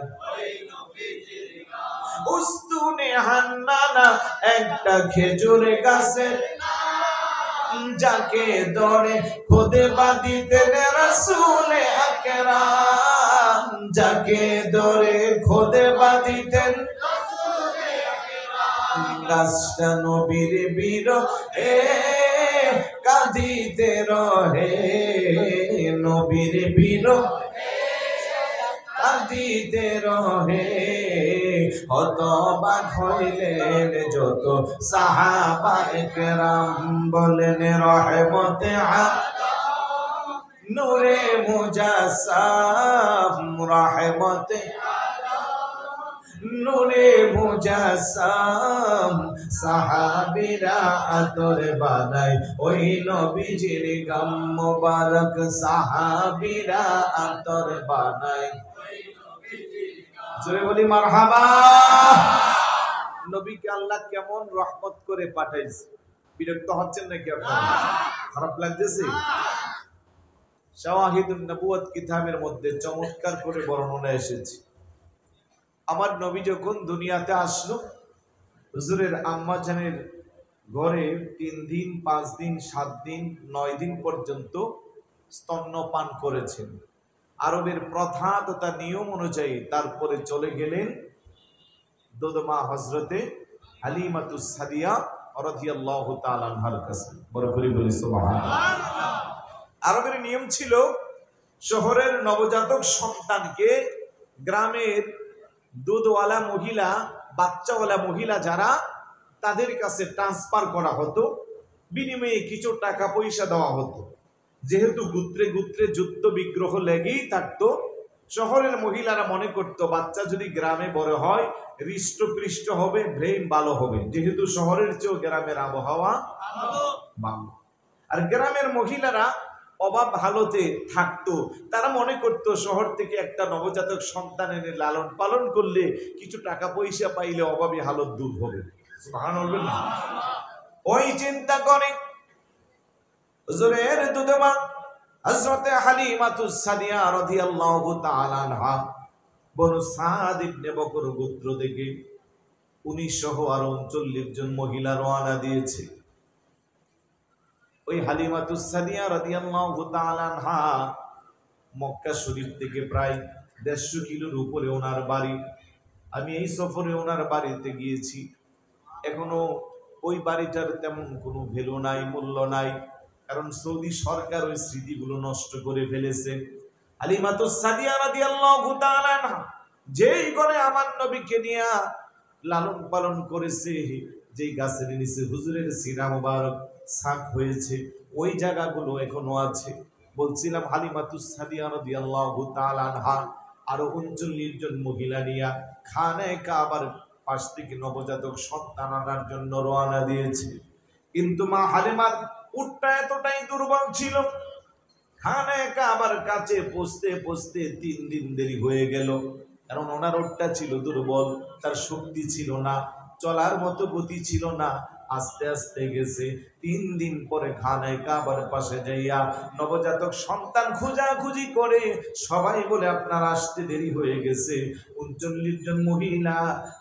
Speaker 2: উস্তুনে হান্নানা একটা খেজুর গাছের, যাকে ধরে খুদে বাঁধিতেন রাসূলে আকরাম, যাকে ধরে খুদে বাঁধিতেন গাছটা নবীর বিরহে কাঁদিতে রহে, নবীর বিরহে কাঁদিতে রহে, হতবাক হইলেন যত সাহাবায়ে কেরাম, বলেন রহমতে আলম নূরে মুজাসসাম, রহমতে নূরে মুজাসসাম, সাহাবীরা আতর বানায় ওই নবীজির গাম মোবারক, সাহাবীরা আতর বানায়, জোরে বলি মারহাবা। নবীকে আল্লাহ কেমন রহমত করে পাঠাইছে, বিরক্ত হচ্ছেন নাকি আপনারা? খারাপ লাগতেছে? শাওয়াহিদুন নবুয়ত কিতাবের মধ্যে চমৎকার করে বর্ণনা এসেছে। আমার নবী যখন দুনিয়াতে আসলো, হুজুরের আম্মা জানের ঘরে 3 দিন 5 দিন 7 দিন 9 দিন পর্যন্ত স্তন্যপান করেছেন। আরবের প্রথা তথা নিয়ম অনুযায়ী তারপরে চলে গেলেন দোদমা হযরতে হালিমাতুস সাদিয়া রাদিয়াল্লাহু তাআলা আনহার কাছে। বড় করে বলি সুবহানাল্লাহ। আরবের নিয়ম ছিল, শহরের নবজাতক সন্তানকে গ্রামের দুধওয়ালা মহিলা, বাচ্চাওয়ালা মহিলা যারা, তাদের কাছে ট্রান্সফার করা হতো, বিনিময়ে কিছু টাকা পয়সা দেওয়া হতো। যেহেতু গোত্রে গোত্রে যুদ্ধ বিগ্রহ লেগেই থাকতো, শহরের মহিলারা মনে করত বাচ্চা যদি গ্রামে বড় হয় হৃষ্টপৃষ্ট হবে, ব্রেন ভালো হবে, যেহেতু শহরের চেয়েও গ্রামের আবহাওয়া ভালো। আর গ্রামের মহিলারা অভাব ভালোতে থাকতো, তারা মনে করতো শহর থেকে একটা নবজাতক সন্তান এনে লালন পালন করলে কিছু টাকা পয়সা পাইলে অভাবী হালত দূর হবে। সুবহানাল্লাহ। ওই চিন্তা করে হুজুরের দুধমা হযরতে হালিমাতুস সাদিয়া রাদিয়াল্লাহু তাআলা আনহা বনু সাদ ইবনে বকর গোত্র থেকে 19 সহ আরো 39 জন মহিলা রওনা দিয়েছে। ওই হালিমাতুস সাদিয়া রাদিয়াল্লাহু তাআলা আনহা মক্কা শরীফ থেকে প্রায় 150 কিলোর উপরে ওনার বাড়ি। আমি এই সফরে ওনার বাড়িতে গিয়েছি, এখনো ওই বাড়িটার তেমন কোনো ভ্যালু নাই, মূল্য নাই, কারণ সৌদি সরকার ওই স্মৃতিগুলো নষ্ট করে ফেলেছে। হালিমাতুস সাদিয়া রাদিয়াল্লাহু তাআলা আনহা যেই ঘরে আমার নবীকে নিয়ে লালন পালন করেছে, যেই গাছের নিচে হুজুরের সিনা মুবারক ছাপ হয়েছে, ওই জায়গাগুলো এখনো আছে। বলছিলাম হালিমাতুস সাদিয়া রাদিয়াল্লাহু তাআলা আনহা আরো 39 জন মহিলা নিয়ে খানায়ে কাবার পাশ থেকে নবজাতক সন্তান আনার জন্য রওনা দিয়েছে। কিন্তু মা হালিমার উটটা এতটাই দুর্বল ছিল, খানায়ে কাবার কাছে পৌঁছতে পৌঁছতে 3 দিন দেরি হয়ে গেল। কারণ ওনার উটটা ছিল দুর্বল, তার শক্তি ছিল না, চলার মতো গতি ছিল না, আস্তে আস্তে গেছে। 3 দিন পরে খানায়ে কাবার পাশে যাইয়া নবজাতক সন্তান খোঁজাখুঁজি করে সবাই বলে আপনার আসতে দেরি হয়ে গেছে। 39 জন মহিলা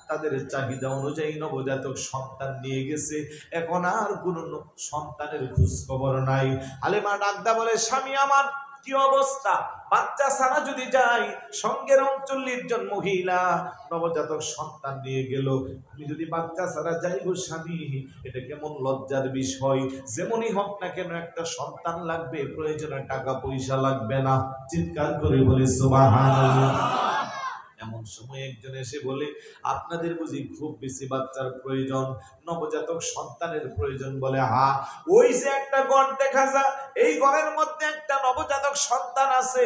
Speaker 2: তাদের চাহিদা অনুযায়ী নবজাতক সন্তান নিয়ে গেছে, এখন আর কোনো সন্তানের খোঁজ খবর নাই। হালিমা ডাকদা বলে, স্বামী আমার কি অবস্থা, বাচ্চা ছাড়া যদি যাই, সঙ্গের 39 জন মহিলা নবজাতক সন্তান নিয়ে গেল, আমি যদি বাচ্চা ছাড়া যাই গো স্বামী, এটা কেমন লজ্জার বিষয়। যেমনই হোক না কেন একটা সন্তান লাগবে, প্রয়োজনে টাকা পয়সা লাগবে না। চিৎকার করে বলি সুবহানাল্লাহ। এমন সময় একজন এসে বলে, আপনাদের বুঝি খুব বেশি বাচ্চার প্রয়োজন, নবজাতক সন্তানের প্রয়োজন? বলে, হ্যাঁ, ওই যে একটা ঘর দেখা যায়, এই ঘরের মধ্যে একটা নবজাতক সন্তান আছে,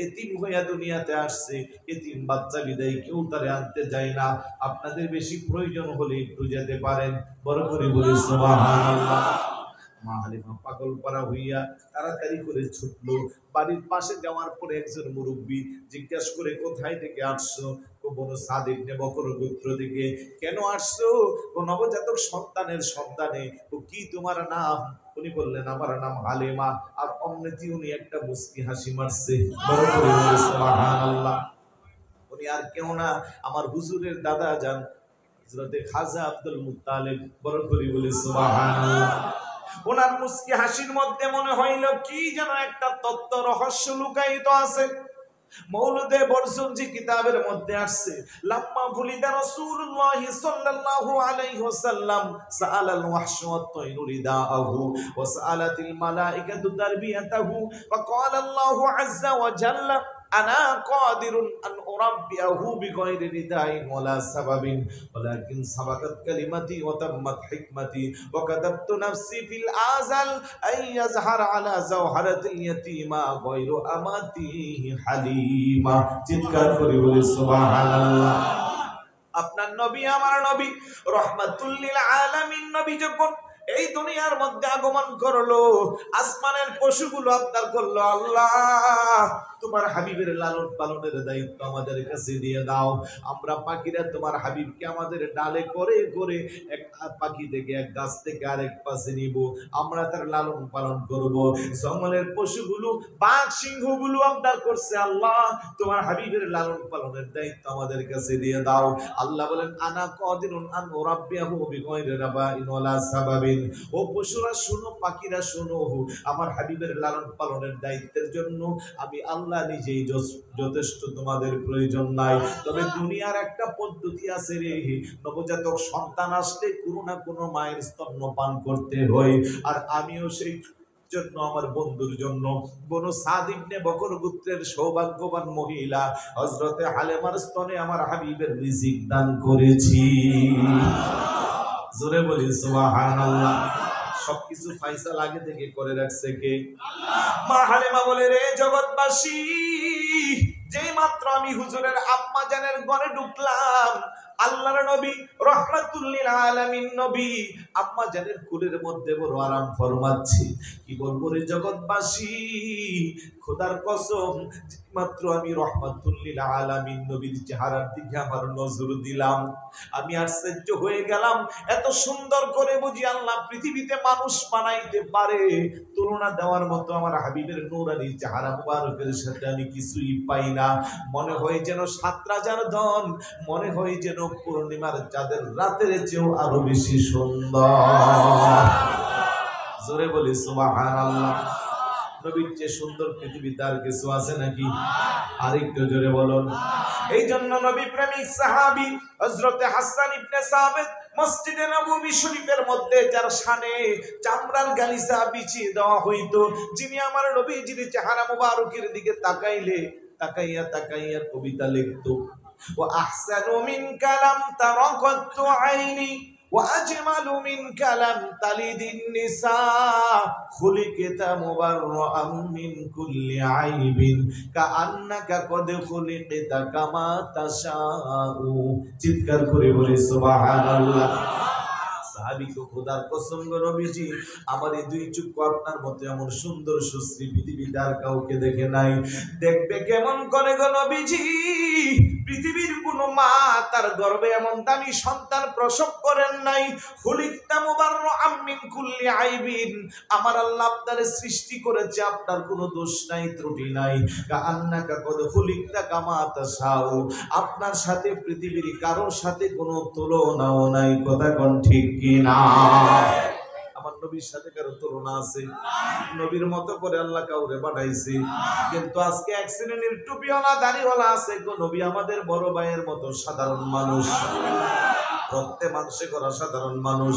Speaker 2: এতিম হইয়া দুনিয়াতে আসছে, এতিম বাচ্চা বিদায় কেউ তারে আনতে যায় না, আপনাদের বেশি প্রয়োজন হলে একটু যেতে পারেন। বড় করে বলে সুবহানাল্লাহ। মা হালিমা পাগল পারা হইয়া তাড়াতাড়ি করে ছুটলো। বাড়ির পাশে যাওয়ার পরে একজন মুরব্বী জিজ্ঞাস করে, কোথায় থেকে আসছো? বনু সাদ ইবনে বকর গোত্র থেকে। কেন আসছো? ও নবজাতক সন্তানের সন্তানে। ও কি তোমার নাম? উনি বললেন, আমার নাম হালিমা। আর অমৃতি উনি একটা মুস্কি হাসি মারছে। বড় করে বলে সুবহানাল্লাহ। উনি আর কেউ না, আমার হুজুরের দাদা যান হযরতে খাজা আব্দুল মুত্তালিব। বড় করে বলে সুবহানাল্লাহ। ওনার মুস্কি হাসির মধ্যে মনে হইল কি যেন একটা তত্ত্ব রহস্য লুকায়িত আছে। মৌলুদে বরসুনজি কিতাবের মধ্যে আসছে, লাম্মা ফুলিদা রাসূলুল্লাহ সাল্লাল্লাহু আলাইহি ওয়াসাল্লাম সাআলাল ওয়াহশু ওয়াত-তায়রু রিদাআহু ওয়া সাআলাতিল মালাইকাতু তারবিয়াতাহু ফাকালা আল্লাহু আযজা ওয়া জাল্লা আনা কাদিরুন আন উরাব্বিয়াহু বিগাইরি রিদাইন ওয়ালা সাবাবিন ওয়ালাকিন সাবাকাত কালিমাতি ওয়া তাম্মাত হিকমাতি ওয়া কাদাবতু নাফসি ফিল আযাল আই ইয়াজহার আলা জাওহারাতিল ইয়াতীমা গায়রু আমাতিহি হালিমা। চিৎকার করে বলি সুবহানাল্লাহ। আপনার নবী, আমার নবী, রাহমাতুল লিল আলামিন নবী যখন এই দুনিয়ার মধ্যে আগমন করলো, আসমানের পশুগুলো আবদার করলো, আল্লাহ তোমার হাবিবের লালন পালনের দায়িত্ব আমাদের কাছে দিয়ে দাও। আমরা পাখিরা তোমার হাবিবকে আমাদের ডালে করে করে এক পাখি থেকে এক গাছ থেকে আরেক পাশে নিব, আমরা তার লালন পালন করব। জঙ্গলের পশুগুলো, বাঘ সিংহগুলো আবদার করছে, আল্লাহ তোমার হাবিবের লালন পালনের দায়িত্ব আমাদের কাছে দিয়ে দাও। আল্লাহ বলেন, আনা কাদিরুন আন উরাব্বিয়াহু বিগাইরি রাবাইন ওয়ালা সাবাবিন। ও পশুরা শোনো, পাখিরা শোনো, আমার হাবিবের লালন পালনের দায়িত্বের জন্য আমি আল্লাহ নিজেই যথেষ্ট, তোমাদের প্রয়োজন নাই। তবে দুনিয়ার একটা পদ্ধতি আছে রে, নবজাতক সন্তান আসলে কোনো না কোনো মায়ের স্তন্যপান করতে হয়। আর আমিও সেই জন্য আমার বন্ধুর জন্য বনু সাদ ইবনে বকর গোত্রের সৌভাগ্যবান মহিলা হযরতে হালিমার স্তনে আমার হাবিবের রিজিক দান করেছি। জোরে বলি সুবহানাল্লাহ। সবকিছু ফায়সালা আগে থেকে করে রাখছে কে? মা হালিমা বলে, রে জগৎবাসী, যেই মাত্র আমি হুজুরের আম্মা জানের ঘরে ঢুকলাম, আল্লাহর নবী রাহমাতুল লিল আলামিন নবী আম্মা জানের কুলের মধ্যে বড় আরাম ফরমাচ্ছি। কি বলবো রে জগৎবাসী, খোদার কসম, মাত্র আমি রাহমাতুল লিল আলামিন নবীর চেহারার দিকে আমার নজর দিলাম, আমি আশ্চর্য হয়ে গেলাম। এত সুন্দর করে বুঝি আল্লাহ পৃথিবীতে মানুষ বানাইতে পারে? তুলনা দেওয়ার মতো আমার হাবিবের নূরানি চেহারা মুবারকের সাথে আমি কিছুই পাই না। মনে হয় যেন 7 রাজার ধন, মনে হয় যেন পূর্ণিমার চাঁদের রাতের চেয়েও আরো বেশি সুন্দর। জোরে বলি সুবহানাল্লাহ। নবীর চেয়ে সুন্দর পৃথিবীতে আর কিছু আছে নাকি? আরেকটু জোরে বলুন। এই জন্য নবী প্রেমিক সাহাবী হযরতে হাসান ইবনে সাবিত মসজিদে নববী শরীফের মধ্যে যার শানে চামড়ার গালিচা বিছিয়ে দেওয়া হইতো, যিনি আমার নবীজির চেহারা মুবারকের দিকে তাকাইলে তাকাইয়া তাকাইয়া কবিতা লিখতো। ওয়া আহসানু মিনকা লাম তারা কাত্তু আইনি ওয়া আজমালু মিনকা লাম তালিদিন নিসা খুলিকতা মুবাররাআম মিন কুল্লি আইবিন কাআন্নাকা কদ খুলিকতা কামা তাশাউ। চিৎকার করে বলে সুবহানাল্লাহ। সাহাবী তো খোদার কসম গো নবীজি, আমার এই দুই চক্ষু আপনার মতো এমন সুন্দর সুশ্রী পৃথিবীতে আর কাউকে দেখে নাই। দেখবে কেমন করে গো নবীজি? পৃথিবীর কোন মা তার গর্ভে এমন দামি সন্তান প্রসব করেন নাই। খুলিকতা মুবাররাআম মিন কুল্লি আইবিন, আমার আল্লাহ আপনারে সৃষ্টি করেছে, আপনার কোনো দোষ নাই, ত্রুটি নাই। কাআন্নাকা কদ খুলিকতা কামা তাশাউ, আপনার সাথে পৃথিবীর কারোর সাথে কোনো তুলনাও নাই। কথা কোন ঠিক কি না? আমার নবীর সাথে কারো তুলনা আছে? নবীর মতো করে আল্লাহ কাউরে পাঠাইছে। কিন্তু আজকে এক শ্রেণীর টুপিওয়ালা দাড়িওয়ালা আছে গো, নবী আমাদের বড় ভাইয়ের মতো সাধারণ মানুষ, রক্তে মাংসে করা সাধারণ মানুষ,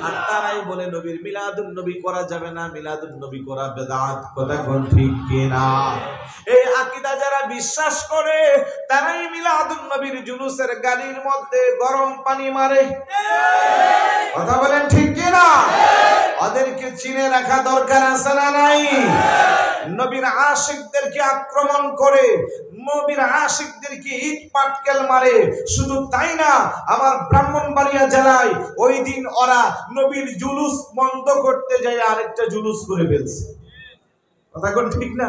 Speaker 2: আর তারাই বলে নবীর মিলাদুন নবী করা যাবে না, মিলাদুন নবী করা বেদাত। কথা কোন ঠিক কি না? এই আকীদা যারা বিশ্বাস করে তারাই মিলাদুন নবীর জুলুসের গালির মধ্যে গরম পানি মারে। কথা বলেন ঠিক কি না? ওদেরকে চিনে রাখা দরকার আছে না নাই? নবীর আশিকদেরকে আক্রমণ করে, নবীর আশিকদেরকে ইট পাটকেল মারে। শুধু তাই না, আমার ব্রাহ্মণবাড়িয়া জেলায় ওই দিন ওরা নবীর জুলুস বন্ধ করতে যায় আরেকটা জুলুস করে ফেলছে। কথা কোন ঠিক না?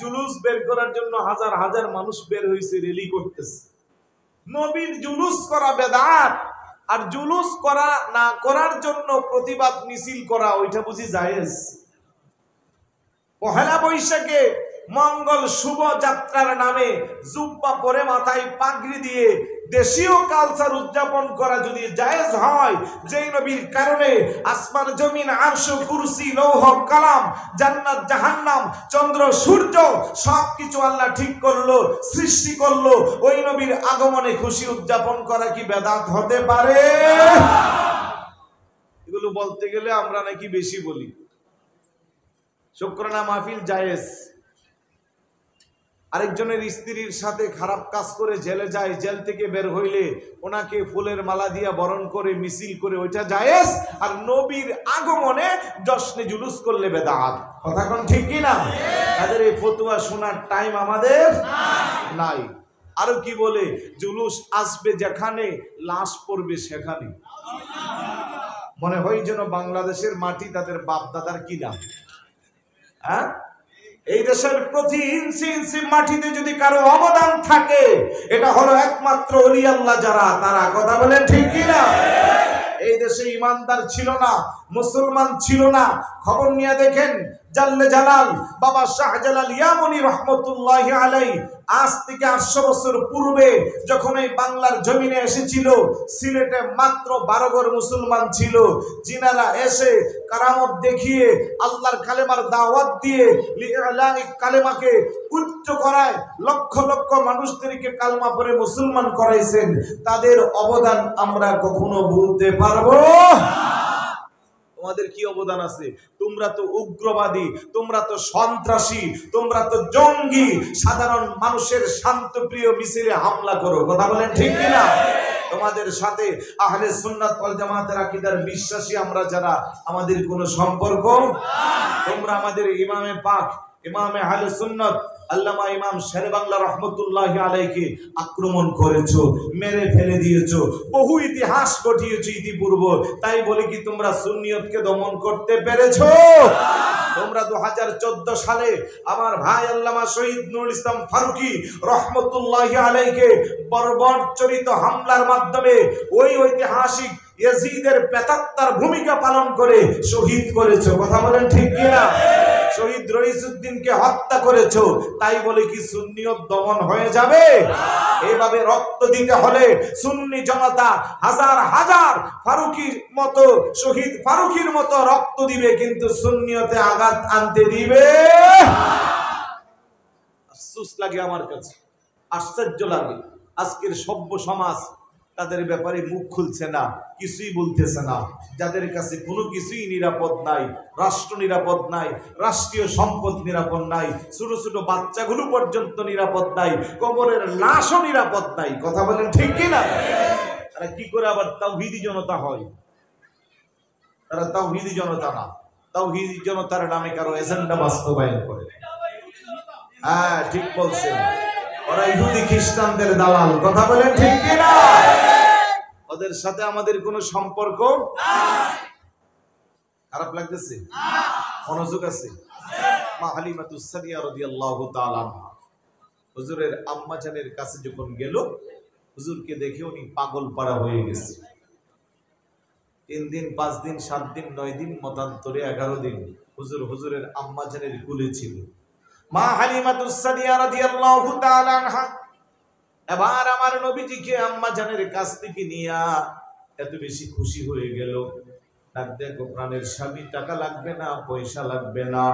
Speaker 2: জুলুস বের করার জন্য হাজার হাজার মানুষ বের হয়েছে, র্যালি করতেছে। নবীর জুলুস করা বেদাত, আর জুলুস করা না করার জন্য প্রতিবাদ মিছিল করা ওইটা বুঝি জায়েজ? পহেলা বৈশাখে মঙ্গল শুভ যাত্রার নামে জুব্বা পরে মাথায় পাগড়ি দিয়ে দেশীয় কালচার উদযাপন করা যদি জায়েজ হয়, যেই নবীর কারণে আসমান জমিন আরশ কুরসি লৌহ কালাম জান্নাত জাহান্নাম চন্দ্র সূর্য সবকিছু আল্লাহ ঠিক করলো, সৃষ্টি করলো, ওই নবীর আগমনে খুশি উদযাপন করা কি বেদাত হতে পারে? এগুলো বলতে গেলে আমরা নাকি বেশি বলি। শুকরানা মাহফিল জায়েজ। আরেকজনের স্ত্রীর সাথে খারাপ কাজ করে জেলে যায়, জেল থেকে বের হইলে ওনাকে ফুলের মালা দিয়া বরণ করে মিছিল করে, ওইটা জায়েজ। আর নবীর আগমনে জশ্নে জুলুস করলে বেদাত। কথা কোন ঠিক কি না? তাদের এই ফতোয়া শোনার টাইম আমাদের নাই। আরো কি বলে, জুলুস আসবে যেখানে, লাশ পড়বে সেখানে। মনে হয় যেন বাংলাদেশের মাটি তাদের বাপ দাদার কি দাম। হ্যাঁ, এই দেশের প্রতি ইঞ্চি ইঞ্চি মাটিতে যদি কারো অবদান থাকে, এটা হলো একমাত্র ওলি আল্লাহ যারা, তারা। কথা বলেন ঠিক কি না? এই দেশে ইমানদার ছিল না, মুসলমান ছিল না। খবর নিয়ে দেখেন, জাল্লে জালাল বাবা শাহজালাল ইয়ামনি রহমতুল্লাহি আলাইহি আজ থেকে 800 বছর পূর্বে যখন এই বাংলার জমিনে এসেছিল, সিলেটে মাত্র 12 ঘর মুসলমান ছিল। জিনারা এসে কারামত দেখিয়ে আল্লাহর কালেমার দাওয়াত দিয়ে লিইলাহি কালেমাকে উচ্চ করায় লক্ষ লক্ষ মানুষদেরকে কালমা পড়ে মুসলমান করাইছেন। তাদের অবদান আমরা কখনো ভুলতে পারবো? তোমাদের কি অবদান আছে? তোমরা তো উগ্রবাদী, তোমরা তো সন্ত্রাসী, তোমরা তো জঙ্গি, সাধারণ মানুষের শান্তপ্রিয় মিছিলে হামলা করো। কথা বলেন ঠিক কিনা? তোমাদের সাথে আহলে সুন্নাত ওয়াল জামাতের আকীদার বিশ্বাসী আমরা যারা, আমাদের কোনো সম্পর্ক। তোমরা আমাদের ইমামে পাক, ইমামে আহলে সুন্নাত আল্লামা ইমাম শেরে বাংলা রহমতুল্লাহি আলাইহি আক্রমণ করেছো, মেরে ফেলে দিয়েছো, বহু ইতিহাস ঘটিয়েছো ইতিপূর্ব। তাই বলে কি তোমরা সুন্নিয়তকে দমন করতে পেরেছো? তোমরা 2014 সালে আমার ভাই আল্লামা শহীদ নুরুল ইসলাম ফারুকী রহমতুল্লাহি আলাইহি বর্বরচরিত হামলার মাধ্যমে ওই ঐতিহাসিক ইয়াজিদের প্রেতাত্মার ভূমিকা পালন করে শহীদ করেছো। কথা বলেন ঠিক কিনা? শহীদ রইসুদ্দিনকে হত্যা করেছো, তাই বলে কি সুন্নিয়ত দমন হয়ে যাবে? এইভাবে রক্ত দিতে হলে সুন্নি জনতা হাজার হাজার ফারুকীর মতো, শহীদ ফারুকীর মতো রক্ত দিবে, কিন্তু সুন্নিয়তে আঘাত আনতে দিবে। আফসোস লাগে আমার কাছে, আশ্চর্য লাগে আজকের সভ্য সমাজ তাদের ব্যাপারে মুখ খুলছে না, কিছুই বলতেছে না। যাদের কাছে কোনো কিছুই নিরাপদ নাই, রাষ্ট্র নিরাপদ নাই, রাষ্ট্রীয় সম্পদ নিরাপদ নাই, ছোট ছোট বাচ্চাগুলো পর্যন্ত নিরাপদ নাই, কবরের লাশও নিরাপদ নাই। কথা বলেন ঠিক কিনা? তারা কি করে আবার তাওহীদি জনতা হয়? তারা তাওহীদি জনতা না, তাওহীদি জনতার নামে কারো এজেন্ডা বাস্তবায়ন করে। হ্যাঁ ঠিক বলছেন, ওরা ইহুদি খ্রিস্টানদের দালাল। কথা বলেন ঠিক কিনা? ওদের সাথে আমাদের কোনো সম্পর্ক নাই। খারাপ লাগতেছে? মনোযোগ আছে? মা হালিমাতুস সাদিয়া রাদিয়াল্লাহু তাআলা আনহা হুজুরের আম্মা জানের কাছে যখন গেল, হুজুরকে দেখে উনি পাগল পাড়া হয়ে গেছে। 3 দিন 5 দিন 7 দিন 9 দিন মতান্তরে 11 দিন হুজুরের আম্মা জানের কুলে ছিল। মা হালিমাতুস সাদিয়া রাদিয়াল্লাহু তাআলা আনহা এবার আমার নবীজিকে আম্মা জানের কাছ থেকে নিয়া এত বেশি খুশি হয়ে গেল। ডাক দেখো প্রাণের স্বামী, টাকা লাগবে না, পয়সা লাগবে না,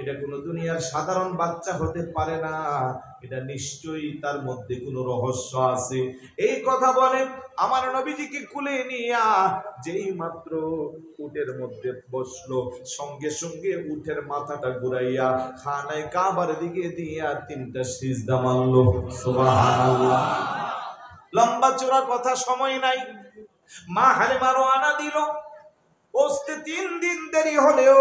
Speaker 2: এটা কোনো দুনিয়ার সাধারণ বাচ্চা হতে পারে না, এটা নিশ্চয়ই তার মধ্যে কোনো রহস্য আছে। এই কথা বলে আমার নবীজিকে কুলে নিয়া যেই মাত্র উটের মধ্যে বসলো, সঙ্গে সঙ্গে উটের মাথাটা ঘুরাইয়া খানায় কাবার দিকে দিয়া 3টা সিজদা মারলো। সুবহানাল্লাহ। লম্বা চোরা কথা, সময় নাই। মা হালিমা রওনা দিল। বসতে 3 দিন দেরি হলেও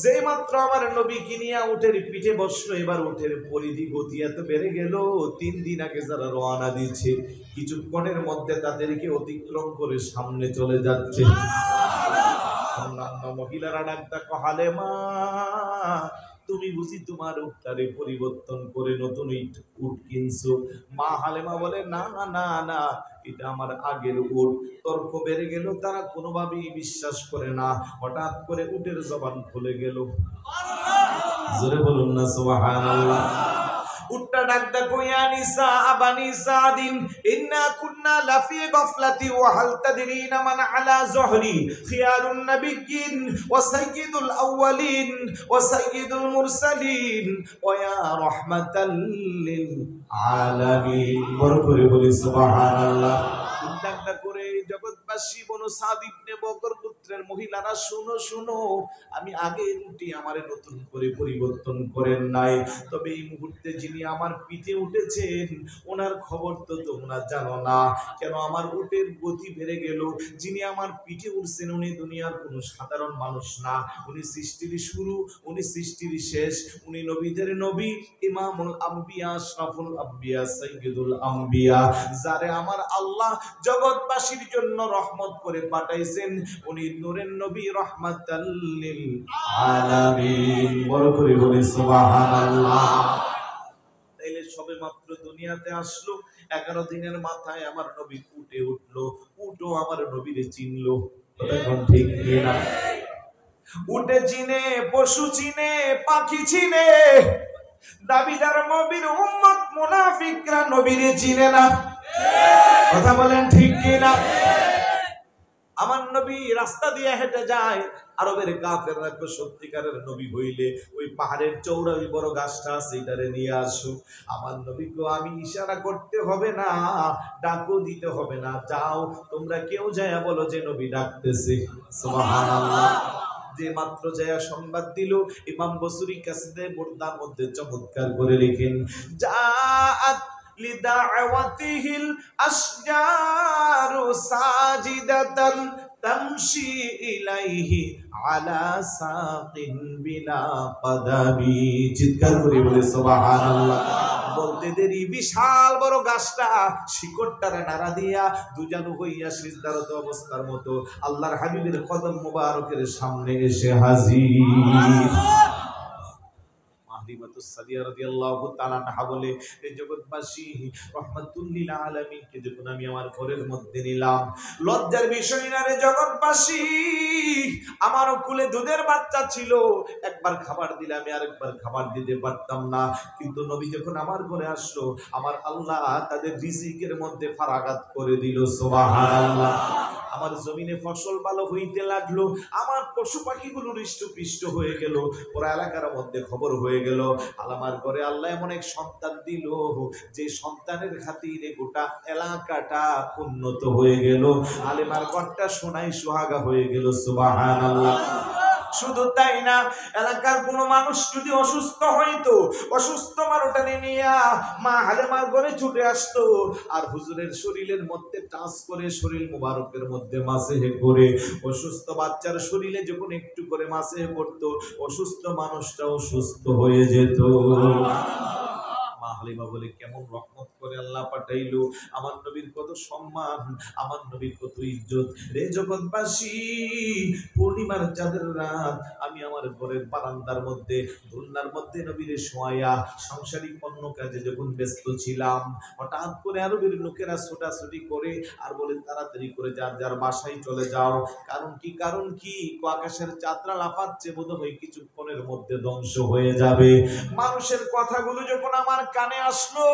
Speaker 2: যে মাত্র আমার নবী কিনিয়া উটের পিঠে বসলো, এবার উটের পরিধি গতি এত বেড়ে গেল, 3 দিন আগে যারা রওনা দিচ্ছে কিছুক্ষণের মধ্যে তাদেরকে অতিক্রম করে সামনে চলে যাচ্ছে। অন্যান্য মহিলারা ডাকটা কহালে, মা তুমি বুঝি তোমার উটটারে পরিবর্তন করে নতুন উট কিনছো? মা হালেমা বলে, না না না, এটা আমার আগের উট। তর্ক বেড়ে গেল, তারা কোনোভাবেই বিশ্বাস করে না। হঠাৎ করে উটের জবান খুলে গেল। জোরে বলুন না সুবহানাল্লাহ। উটটা ডাকটা কইয়া, নিসা আবানি সাদিন ইন্না কুন্না লাফি গাফলাতি ওয়া হাল তাদরিনা মান আলা যহরি খিয়ারুন নাবিয়্যিন ওয়া সাইয়্যিদুল আউওয়ালিন ওয়া সাইয়্যিদুল মুরসালিন ওয়া ইয়া রাহমাতাল লিল আলামিন। বড় করে বলি সুবহানাল্লাহ। ডাকটা করে জগৎবাসী বনু সাদ ইবনে বকর পুত্রের মহিলারা, শুনো শুনো, আমি আগে রুটি আমারে নতুন করে পরিবর্তন করেন নাই, তবে এই মুহূর্তে যিনি আমার পিঠে উঠেছেন ওনার খবর তো তোমরা জানো না। কেন আমার উটের গতি বেড়ে গেল। যিনি আমার পিঠে উঠছেন উনি দুনিয়ার কোনো সাধারণ মানুষ না, উনি সৃষ্টির শুরু, উনি সৃষ্টির শেষ, উনি নবীদের নবী, ইমামুল আম্বিয়া, আশরাফুল আম্বিয়া, সাইয়্যিদুল আম্বিয়া, যারে আমার আল্লাহ জগৎবাসীর জন্য রহমত করে পাঠাইছেন। উনি নূরের নবী, রাহমাতাল লিল আলামিন। বড় করে বলি সুবহানাল্লাহ। তাইলে সবে মাত্র দুনিয়াতে আসলো, 11 দিনের মাথায় আমার নবী উঠে উঠলো, উটও আমার নবীরে চিনলো। এখন ঠিক কিনা? উটে চিনে, পশু চিনে, পাখি চিনে, দাবিদার নবীর উম্মত মুনাফিকরা নবীরে চিনে না। কথা বলেন ঠিক কিনা? আমার নবী রাস্তা দিয়ে হেঁটে যায়, আরবের কাফেররা সত্যিকারের নবী হইলে ওই পাহাড়ের চৌড়া ওই বড় গাছটা আছে, এটারে নিয়ে আসো। আমার নবীকে আমি ইশারা করতে হবে না, ডাকও দিতে হবে না, যাও তোমরা কেউ যায় বলো যে নবী ডাকতেছে। সুবহানাল্লাহ। যে মাত্র যায় সংবাদ দিল, ইমাম বসরি কাসিদে মুর্দার মধ্যে চমৎকার করে লিখেন, জাআত লিদাওয়াতিহিল আশজারু সাজিদাতান তামশি ইলাইহি আলা সাকিন বিলা কদামি। চিৎকার করে বলে সুবহানাল্লাহ। বলতে দেরি বিশাল বড় গাছটা শিকড়টারে নাড়া দিয়া দুজানু হইয়া সিজদারত অবস্থার মতো আল্লাহর হাবিবের কদম মোবারকের সামনে এসে হাজির। হালিমাতুস সাদিয়া রাদিয়াল্লাহু তাআলা আনহা বলে, এই জগৎবাসী রাহমাতুল লিল আলামিনকে যখন আমি আমার ঘরের মধ্যে নিলাম, লজ্জার বিষয় না রে জগৎবাসী, আমার কোলে দুধের বাচ্চা ছিল, একবার খাবার দিলে আমি আরেকবার খাবার দিতে পারতাম না, কিন্তু নবী যখন আমার ঘরে আসলো, আমার আল্লাহ তাদের রিজিকের মধ্যে ফারাগাত করে দিল। সুবহানাল্লাহ। আমার জমিনে ফসল ভালো হইতে লাগলো, আমার পশু পাখিগুলো হৃষ্টপুষ্ট হয়ে গেল, ওরা এলাকার মধ্যে খবর হয়ে গেল আমার ঘরে আল্লাহ এমন এক সন্তান দিল যে সন্তানের খাতিরে গোটা এলাকাটা উন্নত হয়ে গেল, আলেমার ঘরটা সোনাই সোহাগা হয়ে গেল। সুবহানাল্লাহ। শুধু তাই না, এলাকার কোনো মানুষ যদি অসুস্থ হইতো, অসুস্থ মানুষটা নিয়ে মা হালেমার ঘরে ছুটে আসতো, আর হুজুরের শরীরের মধ্যে টাচ করে, শরীর মুবারকের মধ্যে মাসেহে করে, অসুস্থ বাচ্চার শরীরে যখন একটু করে মাসেহে করতো, অসুস্থ মানুষটাও সুস্থ হয়ে যেত। মা হালিমা বলে কেমন রহমত করে আল্লাহ পাঠাইলো, আমার নবীর কত সম্মান, আমার নবীর কত ইজ্জত। রে জগৎবাসী, পূর্ণিমার চাঁদের রাত আমি আমার ঘরের বারান্দার মধ্যে দোলনার মধ্যে নবীরে শোয়া সাংসারিক অন্য কাজে যখন ব্যস্ত ছিলাম, হঠাৎ করে আরবের লোকেরা ছোটাছুটি করে আর বলে তাড়াতাড়ি করে যার যার বাসায় চলে যাও। কারণ কি? কারণ কি? আকাশের চাঁদরা লাফাচ্ছে, বোধ হয় কিছুক্ষণের মধ্যে ধ্বংস হয়ে যাবে। মানুষের কথাগুলো যখন আমার কানে আসলো,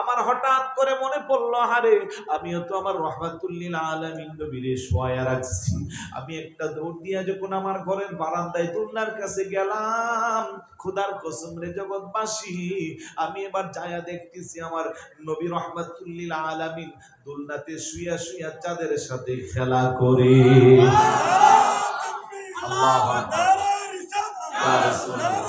Speaker 2: আমার হঠাৎ করে মনে পড়লো, হারে আমিও তো আমার রহমাতুল্লিল আলামিন নবীরে শোয়া রাখছি। আমি একটা দৌড় দিয়া যখন আমার ঘরের বারান্দায় দোলনার কাছে গেলাম, খোদার কসম রে জগৎবাসী, আমি এবার যায়া দেখতেছি আমার নবী রহমাতুল্লিল আলামিন দোলনাতে শুইয়া শুইয়া চাঁদের সাথে খেলা করে। আল্লাহু আকবার। ইয়া রাসূলুল্লাহ।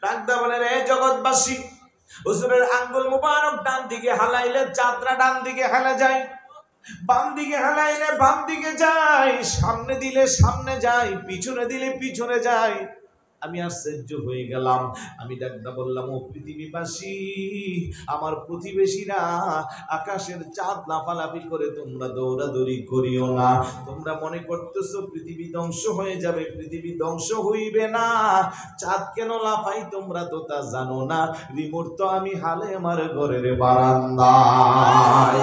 Speaker 2: ডাকদা বলে, রে জগৎবাসী, হুজুরের আঙ্গুল মুবারক ডান দিকে হালাইলে চাঁদরা ডান দিকে হেলে যায়, বাম দিকে হালাইলে বাম দিকে যায়, সামনে দিলে সামনে যায়, পিছনে দিলে পিছনে যায়। আমি আশ্চর্য হয়ে গেলাম। আমি ডাকদা বললাম, ও পৃথিবীবাসী, আমার প্রতিবেশীরা, আকাশের চাঁদ লাফালাফি করে তোমরা দৌড়াদৌড়ি করিও না। তোমরা মনে করতেছো পৃথিবী ধ্বংস হয়ে যাবে, পৃথিবী ধ্বংস হইবে না। চাঁদ কেন লাফাই তোমরা তো তা জানো না। রিমোট তো আমি হালে আমার ঘরের বারান্দায়।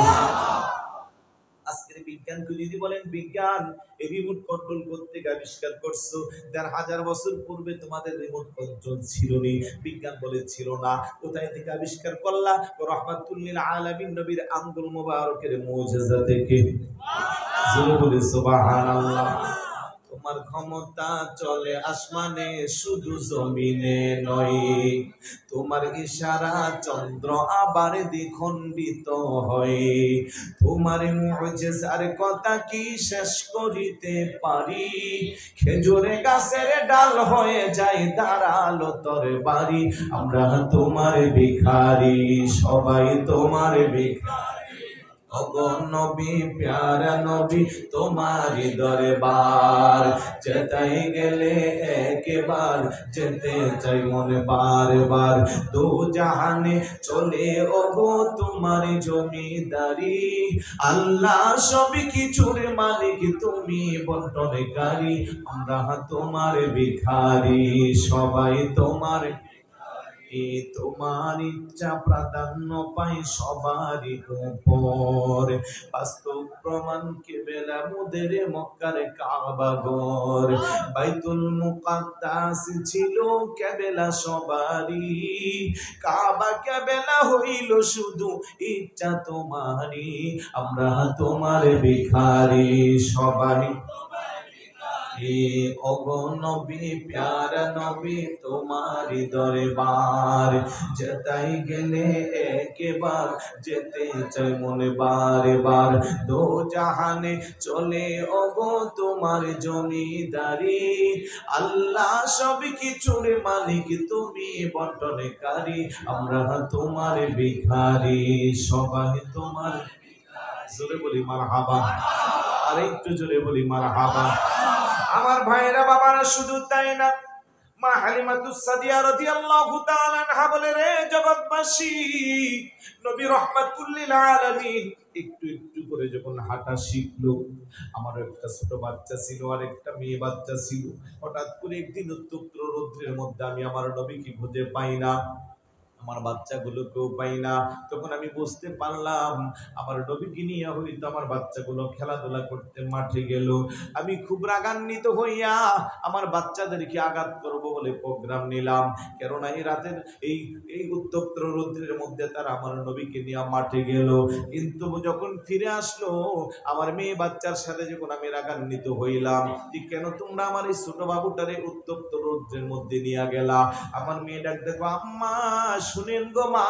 Speaker 2: আজকের বিজ্ঞানকে যদি বলেন, বিজ্ঞান এই রিমোট কন্ট্রোল করতে আবিষ্কার করছো, ১,৫০০ বছর পূর্বে তোমাদের রিমোট কন্ট্রোল ছিল নি। বিজ্ঞান বলে ছিল না। কোথায় থেকে আবিষ্কার করলা? রহমাতুল্লিল আলামিন নবীর আঙ্গুল মুবারকের মুজিজা থেকে। জোরে বলে সুবহানাল্লাহ। তোমার ক্ষমতা চলে আসমানে, শুধু জমিনে নয়। তোমার ইশারা চন্দ্র আবার দ্বিখণ্ডিত হয়। তোমার মুজিজার কথা কি শেষ করিতে পারি? খেজুরে গাছের ডাল হয়ে যায় দাঁড়ালো তরবারি। আমরা তোমার ভিখারি, সবাই তোমার ভিখারি। ওগো নবী, প্যারা নবী, তোমারি দরবার যেতাই গেলে একবার, যেতে চাই মনে বারবার। দু জাহানে চলে ওগো তোমার জমিদারি। আল্লাহ সব কিছুর মালিক, তুমি বন্টনকারী। আমরা তোমার ভিখারি, সবাই তোমার। তোমার ইচ্ছা প্রাধান্য পাই সবারই উপর। বাস্তব প্রমাণ কেবেলা মুদের মক্কার কাবা ঘর। বাইতুল মুকাদ্দাস ছিল কেবেলা সবারই। কাবা কেবেলা হইল শুধু ইচ্ছা তোমারই। আমরা তোমার ভিখারি, সবাই। ওগো নবী, প্যারা নবী, তোমারি দরবার যেতাই গেলে একবার, যেতে চাই মনে বারে বার। দো জাহানে চলে ওগো তোমার জমিদারি। আল্লাহ সব কিছুর মালিক, তুমি বন্টনকারী। আমরা তোমার ভিখারি, সবাই তোমার। জোরে বলি মারহাবা, আর একটু জোরে বলি মারহাবা। আমার ভাইরা বাবারা, শুধু তাই না, মা হালিমাতুস সাদিয়া রাদিয়াল্লাহু তাআলা আনহা বলে, রে জগৎবাসী, নবী রাহমাতুল্লিল আলামিন একটু একটু করে যখন হাঁটা শিখলো, আমার একটা ছোট বাচ্চা ছিল আর একটা মেয়ে বাচ্চা ছিল। হঠাৎ করে একদিন উত্তপ্ত রৌদ্রের মধ্যে আমি আমার নবীকে খুঁজে পাই না। আমার বাচ্চাগুলোকেও পাই না। তখন আমি বুঝতে পারলাম আমার নবীকে নিয়ে হয়তো আমার বাচ্চাগুলো খেলাধুলা করতে মাঠে গেল। আমি খুব রাগান্বিত হইয়া আমার বাচ্চাদেরকে আঘাত করব বলে প্রোগ্রাম নিলাম। কেননা এই রাতের এই এই উত্তপ্ত রৌদ্রের মধ্যে তারা আমার নবীকে নিয়ে মাঠে গেল, কিন্তু যখন ফিরে আসলো আমার মেয়ে বাচ্চার সাথে যখন আমি রাগান্বিত হইলাম যে কেন তোমরা আমার এই ছোট বাবুটারে উত্তপ্ত রৌদ্রের মধ্যে নিয়ে গেলা। আমার মেয়ে ডাক দেখো, আম্মা শুনেন গো মা,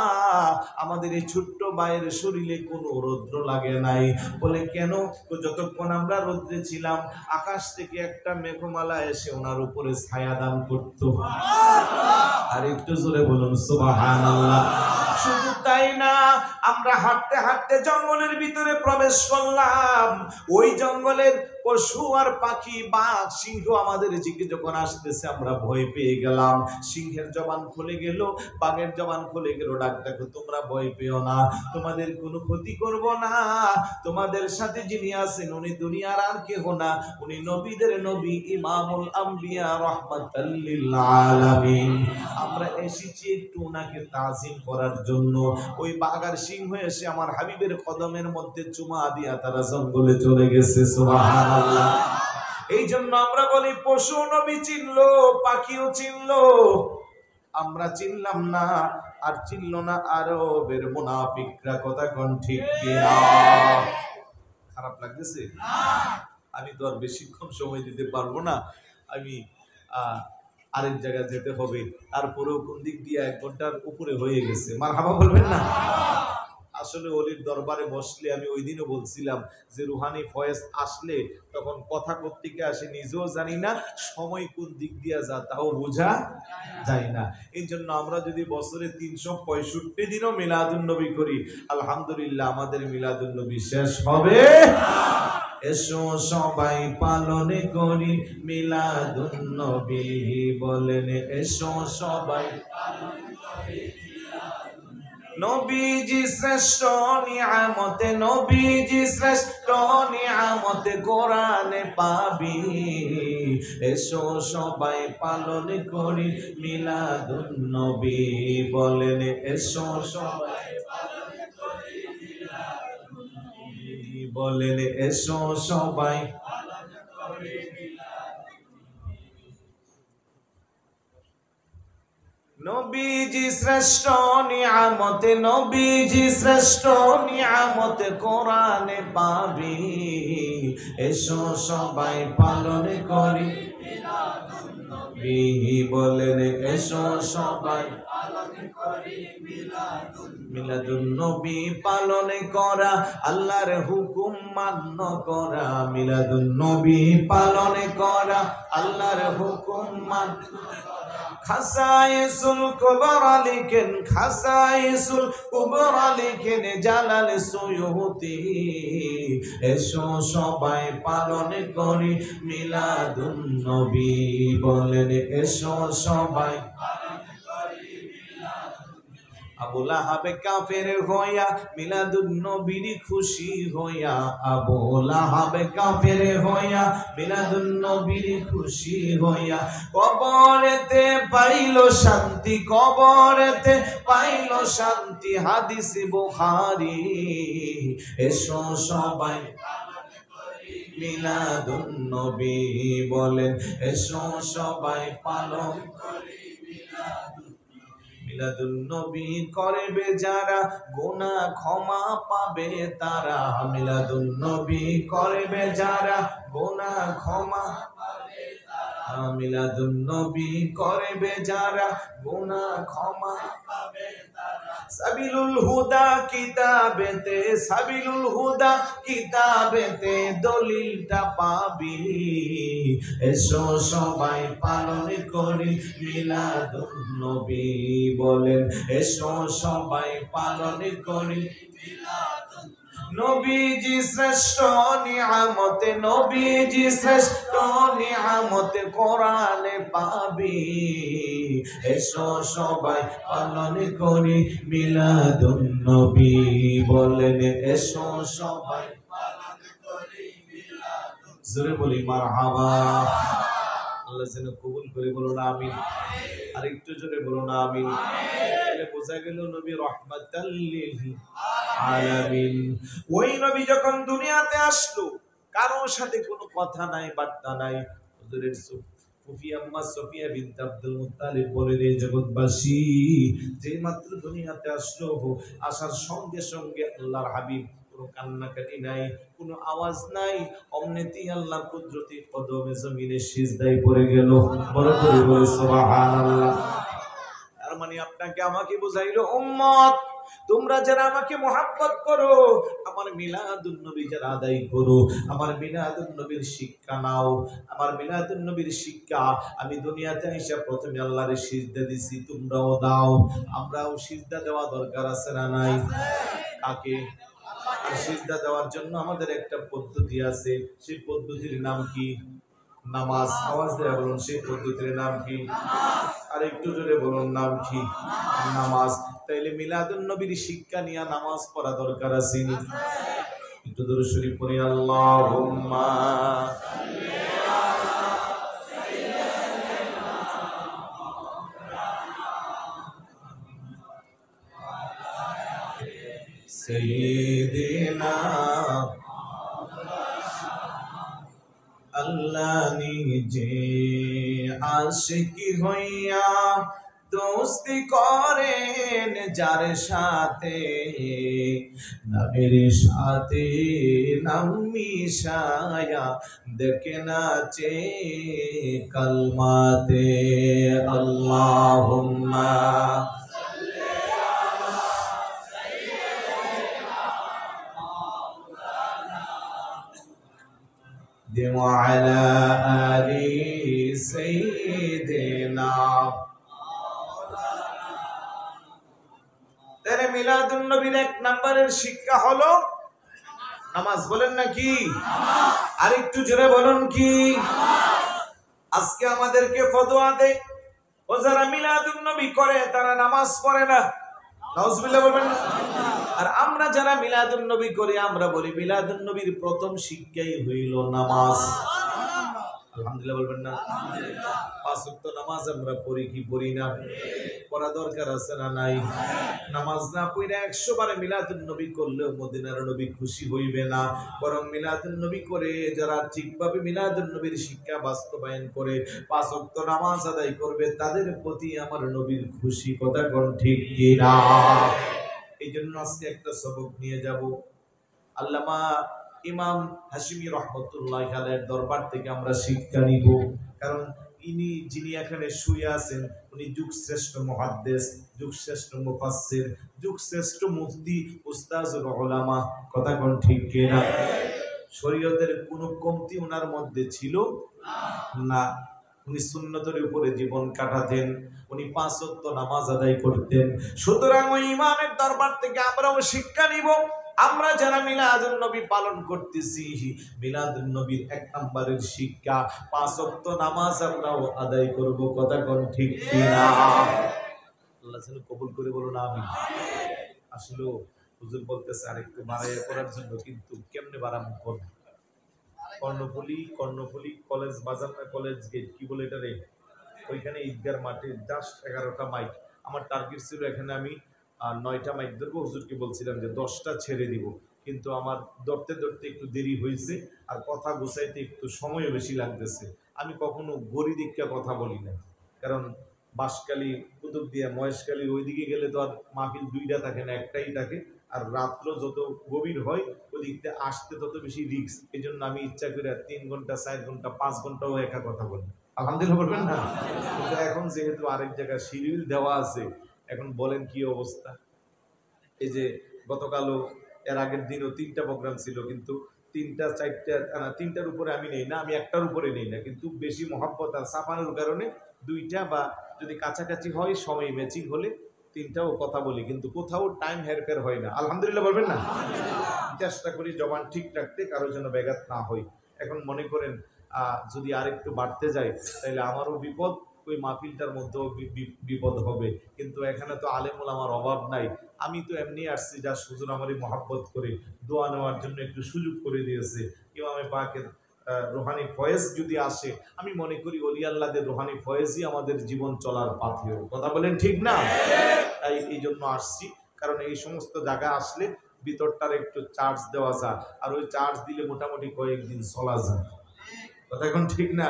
Speaker 2: আমাদের এই ছোট্ট ভাইয়ের শরীরে কোনো রৌদ্র লাগে নাই। বলে কেন? যতক্ষণ আমরা রৌদ্রে ছিলাম আকাশ থেকে একটা মেঘমালা এসে ওনার উপরে ছায়া দান করতো। আর একটু জোরে বলুন সুবহানাল্লাহ। শুধু তাই না, আমরা হাঁটতে হাঁটতে জঙ্গলের ভিতরে প্রবেশ করলাম। ওই জঙ্গলের পশু আর পাখি, বাঘ, সিংহ আমাদের দিকে যখন আসতেছে আমরা ভয় পেয়ে গেলাম। সিংহের জবান খুলে গেল, বাঘের জবান খুলে গেল। ডাক দেখো, তোমরা ভয় পেও না, তোমাদের কোনো ক্ষতি করব না। তোমাদের সাথে যিনি আছেন উনি দুনিয়ার আর কেহ না, উনি নবীদের নবী, ইমামুল আম্বিয়া, রাহমাতাল লিল আলামিন। আমরা এসেছি একটু ওনাকে তাজিম করার জন্য। ওই বাঘ আর সিংহ এসে আমার হাবিবের কদমের মধ্যে চুমা দিয়া তারা জঙ্গলে চলে গেছে। সুবহানাল্লাহ। এই জন্য আমরা বলি পশু নবী চিনলো, পাখিও চিনলো, আমরা চিনলাম না। আর চিনল না আরবের মুনাফিকরা। কথা কোন ঠিক কিনা? খারাপ লাগতেছে? আমি তো আর বেশিক্ষণ সময় দিতে পারবো না, আমি আরেক জায়গায় যেতে হবে। তারপরেও কোন দিক দিয়ে 1 ঘন্টার উপরে হয়ে গেছে। মারহাবা বলবেন না? আসলে ওলির দরবারে বসলে আমি ওই দিনও বলছিলাম যে রুহানি ফয়েজ আসলে তখন কথা কোত্থেকে আসে নিজেও জানি না, সময় কোন দিক দিয়ে যা তাও বোঝা যায় না। এই জন্য আমরা যদি বছরে 365 দিনও মিলাদুন্নবী করি, আলহামদুলিল্লাহ আমাদের মিলাদুন্নবী শেষ হবে। এসো সবাই পালন করি মিলাদুন্নবী, বলেন এসো সবাই নবীজি শ্রেষ্ঠ নিয়ামতে, নবীজি শ্রেষ্ঠ নিয়ামতে কোরআনে পাবি। এসো সবাই পালন করি মিলাদুন্নবী, বলেন এসো সবাই পালন করি মিলাদুন্নবী, বলেন এসো সবাই পালন করি নবীজি শ্রেষ্ঠ নিয়ামতে, নবীজি শ্রেষ্ঠ নিয়ামতে কোরআনে পাবি। এসো সবাই পালন করি মিলাদুন্নবী, বলেন এসো সবাই পালন করি মিলাদুন্নবী। পালন করা আল্লাহর হুকুম মান্য করা, মিলাদুন্নবী পালন করা আল্লাহর হুকুম মান্য করা। খাসায়েসুল কুবরা লিখেন, খাসায়েসুল কুবরা লিখেন জালাল সুয়ুতি। এসো সবাই পালন করি মিলাদুন্নবী, বলেন এসো সবাই পালন করি মিলাদুন্নবী। আবু লাহাব কাফের হইয়া মিলাদুন্নবীর খুশি হইয়া, আবু লাহাব কাফের হইয়া মিলাদুন্নবীর খুশি হইয়া। কবরেতে পাইল শান্তি, কবরেতে পাইল শান্তি, হাদিস বুখারী। এসো সবাই পালন করি মিলাদুন্নবী, বলেন এসো সবাই পালন করি মিলাদুন্নবী। করবে যারা গুনাহ ক্ষমা পাবে তারা, মিলাদুন্নবী করবে যারা গুনাহ ক্ষমা পাবে তারা, মিলাদুন্নবী করবে যারা গুনাহ ক্ষমা পাবে তারা। সাবিলুল হুদা কিতাবেতে, সাবিলুল হুদা কিতাবেতে দলিলটা পাবি। এসো সবাই পালন করি মিলাদুন্নবী, বলেন এসো সবাই পালন করি মিলাদুন্নবী। নবীজি শ্রেষ্ঠ নিয়ামতে, নবীজি শ্রেষ্ঠ নিয়ামতে কোরআনে পাবি। এসো সবাই পালন করি মিলাদুন্নবী, বলেন এসো সবাই পালন করি মিলাদুন্নবী। জোরে বলি মারহাবা।
Speaker 1: আল্লাহ যেন কবুল করে, বলুন আমিন। আর একটু জোরে বলুন আমিন। তাহলে বোঝা গেল নবী রাহমাতাল লিল আলামিন।
Speaker 2: ওই নবী যখন দুনিয়াতে আসলো, কারোর সাথে কোনো কথা নাই, বার্তা নাই।
Speaker 1: হুজুরের ফুফি আম্মা সফিয়া বিনত আব্দুল মুত্তালিব বলে, রে জগৎবাসী, যে মাত্র দুনিয়াতে আসলো, আসার সঙ্গে সঙ্গে আল্লাহর হাবিব কোনো কান্নাকাটি নাই, কোনো আওয়াজ নাই, অমনিতেই আল্লাহর কুদরতি কদমে জমিনে সিজদায় পড়ে গেল। বড় করে বলে সুবহানাল্লাহ।
Speaker 2: তার মানে আপনাকে আমাকে বুঝাইলো, উম্মত তোমরা যারা আমাকে মহাব্বত করো, আমার মিলাদুন নবী যারা আদায় করো, আমার মিলাদুন নবীর শিক্ষা নাও, আমার মিলাদুন নবীর শিক্ষা আমি দুনিয়াতে এসে প্রথমে আল্লাহরে সিজদা দিছি, তোমরাও দাও। আমরাও সিজদা দেওয়া দরকার আছে না নাই? কাকে? আর সিজদা দেওয়ার জন্য আমাদের একটা পদ্ধতি আছে, সেই পদ্ধতির নাম কি? নামাজ। আওয়াজ দেয়া বলুন, সেই পদ্ধতির নাম কি? আর একটু জোরে বলুন, নাম কি? নামাজ। তাইলে মিলাদুন নবীর শিক্ষা নিয়ে নামাজ পড়া দরকার আছে। একটু দরুদ শরীফ পড়ি, আল্লাহুম্মা সাইয়্যিদিনা। আল্লাহ নিজে আশিকি হইয়া দোস্তি করেন যার সাথে, নামের সাথে নাম মিশায়া দেখে নাচে কালমাতে। আল্লাহুম্মা وعلى آل سيدنا। তাহলে মিলাদুন নবীর এক নম্বরের শিক্ষা হলো নামাজ। বলেন নাকি? আর একটু জোরে বলুন কি? আজকে আমাদেরকে ফতোয়া দেয়, ও যারা মিলাদুন নবী করে তারা নামাজ পড়ে না। নাউজুবিল্লাহ বলবেন না? আর আমরা যারা মিলাদুন নবী করি, আমরা বলি মিলাদুন নবীর প্রথম শিক্ষাই হইল নামাজ। আলহামদুলিল্লাহ বলবেন না? পাঁচ ওয়াক্ত নামাজ আমরা পড়ি কি পড়ি না? পড়া দরকার আছে না নাই? নামাজ না পড়ে 100 বারে মিলাদুন নবী করলেও মদিনার নবী খুশি হইবে না। বরং মিলাদুন নবী করে যারা ঠিকভাবে মিলাদুন নবীর শিক্ষা বাস্তবায়ন করে 5 ওয়াক্ত নামাজ আদায় করবে, তাদের প্রতি আমার নবীর খুশি। কথা কোন ঠিক কি না? এই জন্য আজকে একটা সবক নিয়ে যাব। আল্লামা ইমাম হাশিমি রহমতুল্লাহ আলাইহির দরবার থেকে আমরা শিক্ষা নিব। কারণ যিনি এখানে শুয়ে আছেন, উনি যুগশ্রেষ্ঠ মুহাদ্দিস, যুগশ্রেষ্ঠ মুফাসসির, যুগশ্রেষ্ঠ মুফতি, উস্তাজুল উলামা। কথা কোন ঠিক কি না? শরীয়তের কোনো কমতি ওনার মধ্যে ছিল না। উনি সুন্নতের উপরে জীবন কাটাতেন, উনি 5 ওয়াক্ত নামাজ আদায় করতেন। সুতরাং ওই ইমামের দরবার থেকে আমরাও শিক্ষা নিব। আমরা যারা মিলাদুন নবী পালন করতেছি, মিলাদুন নবীর 1 নম্বরের শিক্ষা 5 ওয়াক্ত নামাজ আমরাও আদায় করব। কথা কোন ঠিক কি না? আল্লাহ যেন কবুল করে, বলুন আমিন। আসলে হুজুর বলতেছে আরেকটু বাড়াইয়া করার জন্য, কিন্তু কেমনে বাড়াবো? কর্ণফুলি কলেজ বাজার না কলেজ গেট, কি বলে এটা রে, ওইখানে ঈদগার মাঠে জাস্ট 11টা মাইক। আমার টার্গেট ছিল এখানে আমি 9টা মাইক ধরবো। হুজুরকে বলছিলাম যে 10টা ছেড়ে দিব, কিন্তু আমার ধরতে ধরতে একটু দেরি হয়েছে, আর কথা গুছাইতে একটু সময় বেশি লাগতেছে। আমি কখনো গড়ি দিকটা কথা বলি না, কারণ বাঁশখালী, কুতুবদিয়া, মহেশখালী ওইদিকে গেলে তো আর মাহফিল 2টা থাকে না, একটাই থাকে। আর রাত্র যত গভীর হয় ওদিকতে আসতে তত বেশি রিস্ক। এই জন্য আমি ইচ্ছা করে 3 ঘন্টা, 4 ঘন্টা, 5 ঘন্টাও একা কথা বলি। আলহামদুলিল্লাহ বলবেন না? কিন্তু এখন যেহেতু আরেক জায়গায় শিডিউল দেওয়া আছে, এখন বলেন কি অবস্থা। এই যে গতকালও, এর আগের দিনও 3টা প্রোগ্রাম ছিল, কিন্তু 3টা 4টা 3টার উপরে আমি নেই না, আমি 1টার উপরে নেই না। কিন্তু বেশি মহাব্বত আর সাফানোর কারণে 2টা, বা যদি কাছাকাছি হয় সময় ম্যাচিং হলে 3টাও কথা বলি, কিন্তু কোথাও টাইম হেরফের হয় না। আলহামদুলিল্লাহ বলবেন না? চেষ্টা করি জবান ঠিক রাখতে, কারো যেন ব্যাঘাত না হয়। এখন মনে করেন যদি আরেকটু বাড়তে যায় তাহলে আমারও বিপদ, ওই মাহফিলটার মধ্যেও বিপদ হবে। কিন্তু এখানে তো আলেম ওলামার অভাব নাই। আমি তো এমনি আসছি, যা হুজুর আমারই মহাব্বত করে দোয়া নেওয়ার জন্য একটু সুযোগ করে দিয়েছে। ইমামে পাকের রুহানি ফয়েজ যদি আসে, আমি মনে করি ওলি আল্লাহদের রুহানি ফয়েজই আমাদের জীবন চলার পাথেয়। কথা বলেন ঠিক না? তাই এই জন্য আসছি, কারণ এই সমস্ত জায়গা আসলে ভিতরটার একটু চার্জ দেওয়া যায়, আর ওই চার্জ দিলে মোটামুটি কয়েকদিন চলা যায়। কথা এখন ঠিক না?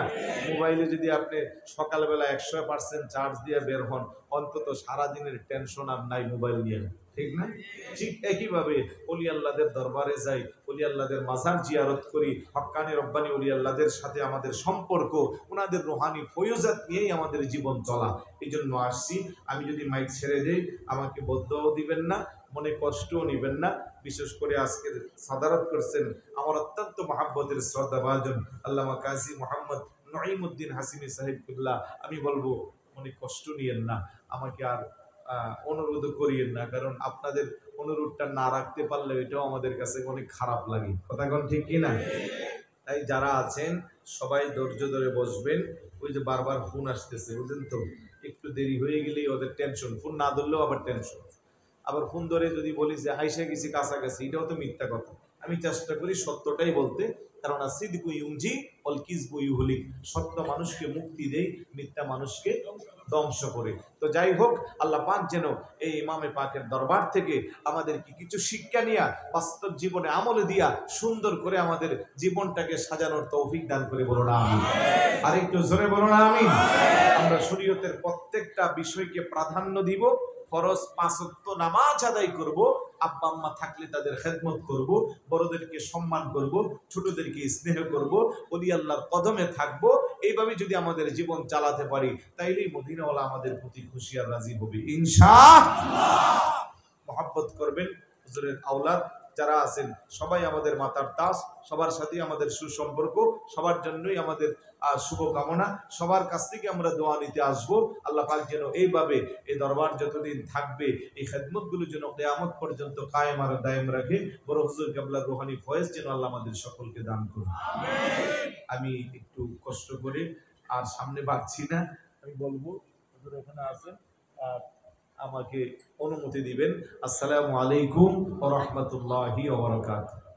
Speaker 2: মোবাইলে যদি আপনি সকালবেলা 100% চার্জ দিয়ে বের হন, অন্তত সারাদিনের টেনশন আর নাই মোবাইল নিয়ে, ঠিক না? ঠিক একইভাবে অলি আল্লাহদের দরবারে যাই, অলি আল্লাহদের মাজার জিয়ারত করি, হক্কানি রব্বানি অলি আল্লাহদের সাথে আমাদের সম্পর্ক, ওনাদের রুহানি ফয়জাত নিয়েই আমাদের জীবন চলা। এই জন্য আসছি। আমি যদি মাইক ছেড়ে দেই, আমাকে বদ্ধও দিবেন না, মনে কষ্টও নিবেন না। বিশেষ করে আজকের সাদারত করছেন আমার অত্যন্ত মহাব্বতের শ্রদ্ধাভাজন আল্লামা কাজী মোহাম্মদ নঈমুদ্দিন হাসিমি সাহেব কিবলা। আমি বলবো মনে কষ্ট নিয়েন না, আমাকে আর অনুরোধ করিয়েন না, কারণ আপনাদের অনুরোধটা না রাখতে পারলে এটাও আমাদের কাছে অনেক খারাপ লাগে। কথা কোন ঠিক কিনা? তাই যারা আছেন সবাই ধৈর্য ধরে বসবেন। ওই যে বারবার ফোন আসতেছে, বুঝলেন তো, একটু দেরি হয়ে গেলেই ওদের টেনশন, ফোন না ধরলেও আবার টেনশন। আবার ফোন ধরে যদি বলি যে আইসা গেছি, কাছাকাছি, এটাও তো মিথ্যা কথা। আমি চেষ্টা করি সত্যটাই বলতে, কারণ সিদকু ইউনজি ওয়াল কিযবু ইউহলিক। সত্য মানুষকে মুক্তি দেয়, মিথ্যা মানুষকে ধ্বংস করে। তো যাই হোক, আল্লাহ পাক যেন এই ইমামে পাকের দরবার থেকে আমাদেরকে কিছু শিক্ষা নিয়ে বাস্তব জীবনে আমলে দিয়া সুন্দর করে আমাদের জীবনটাকে সাজানোর তৌফিক দান করে, বলো না আমিন। আর একটু জোরে বলো না আমিন। আমরা শরীয়তের প্রত্যেকটা বিষয়কে প্রাধান্য দিব। ফরজ 5 ওয়াক্ত নামাজ আদায় করব, আব্বা আম্মা থাকলে তাদের খেদমত করব, বড়দেরকে সম্মান করব, ছোটদেরকে স্নেহ করব, ওলি আল্লাহর কদমে থাকব। এইভাবে যদি আমাদের জীবন চালাতে পারি, তাইলেই মদিনাওয়ালা আমাদের প্রতি খুশি আর রাজি হবে ইনশাআল্লাহ। মহব্বত করবেন। হুজুরের আওলাদ যারা আছেন সবাই আমাদের মাতার তাজ, সবার সাথে আমাদের সুসম্পর্ক, সবার জন্যই আমাদের শুভকামনা। সবার কাছ থেকে আমরা দোয়া নিতে আসবো। আল্লাহ পাক যেন এইভাবে এই দরবার যতদিন থাকবে, এই খেদমতগুলো যেন কিয়ামত পর্যন্ত কায়েম আর দায়েম রাখে। বড় হুজুর কেবলার রুহানি ফয়েজ যেন আল্লাহ আমাদের সকলকে দান করুন। আমি একটু কষ্ট করে আর সামনে বাড়ছি না, আমি বলবো হুজুর এখানে আছেন, আমাকে অনুমতি দিবেন। আসসালামু আলাইকুম ওয়া রাহমাতুল্লাহি ওয়া বারাকাতুহু।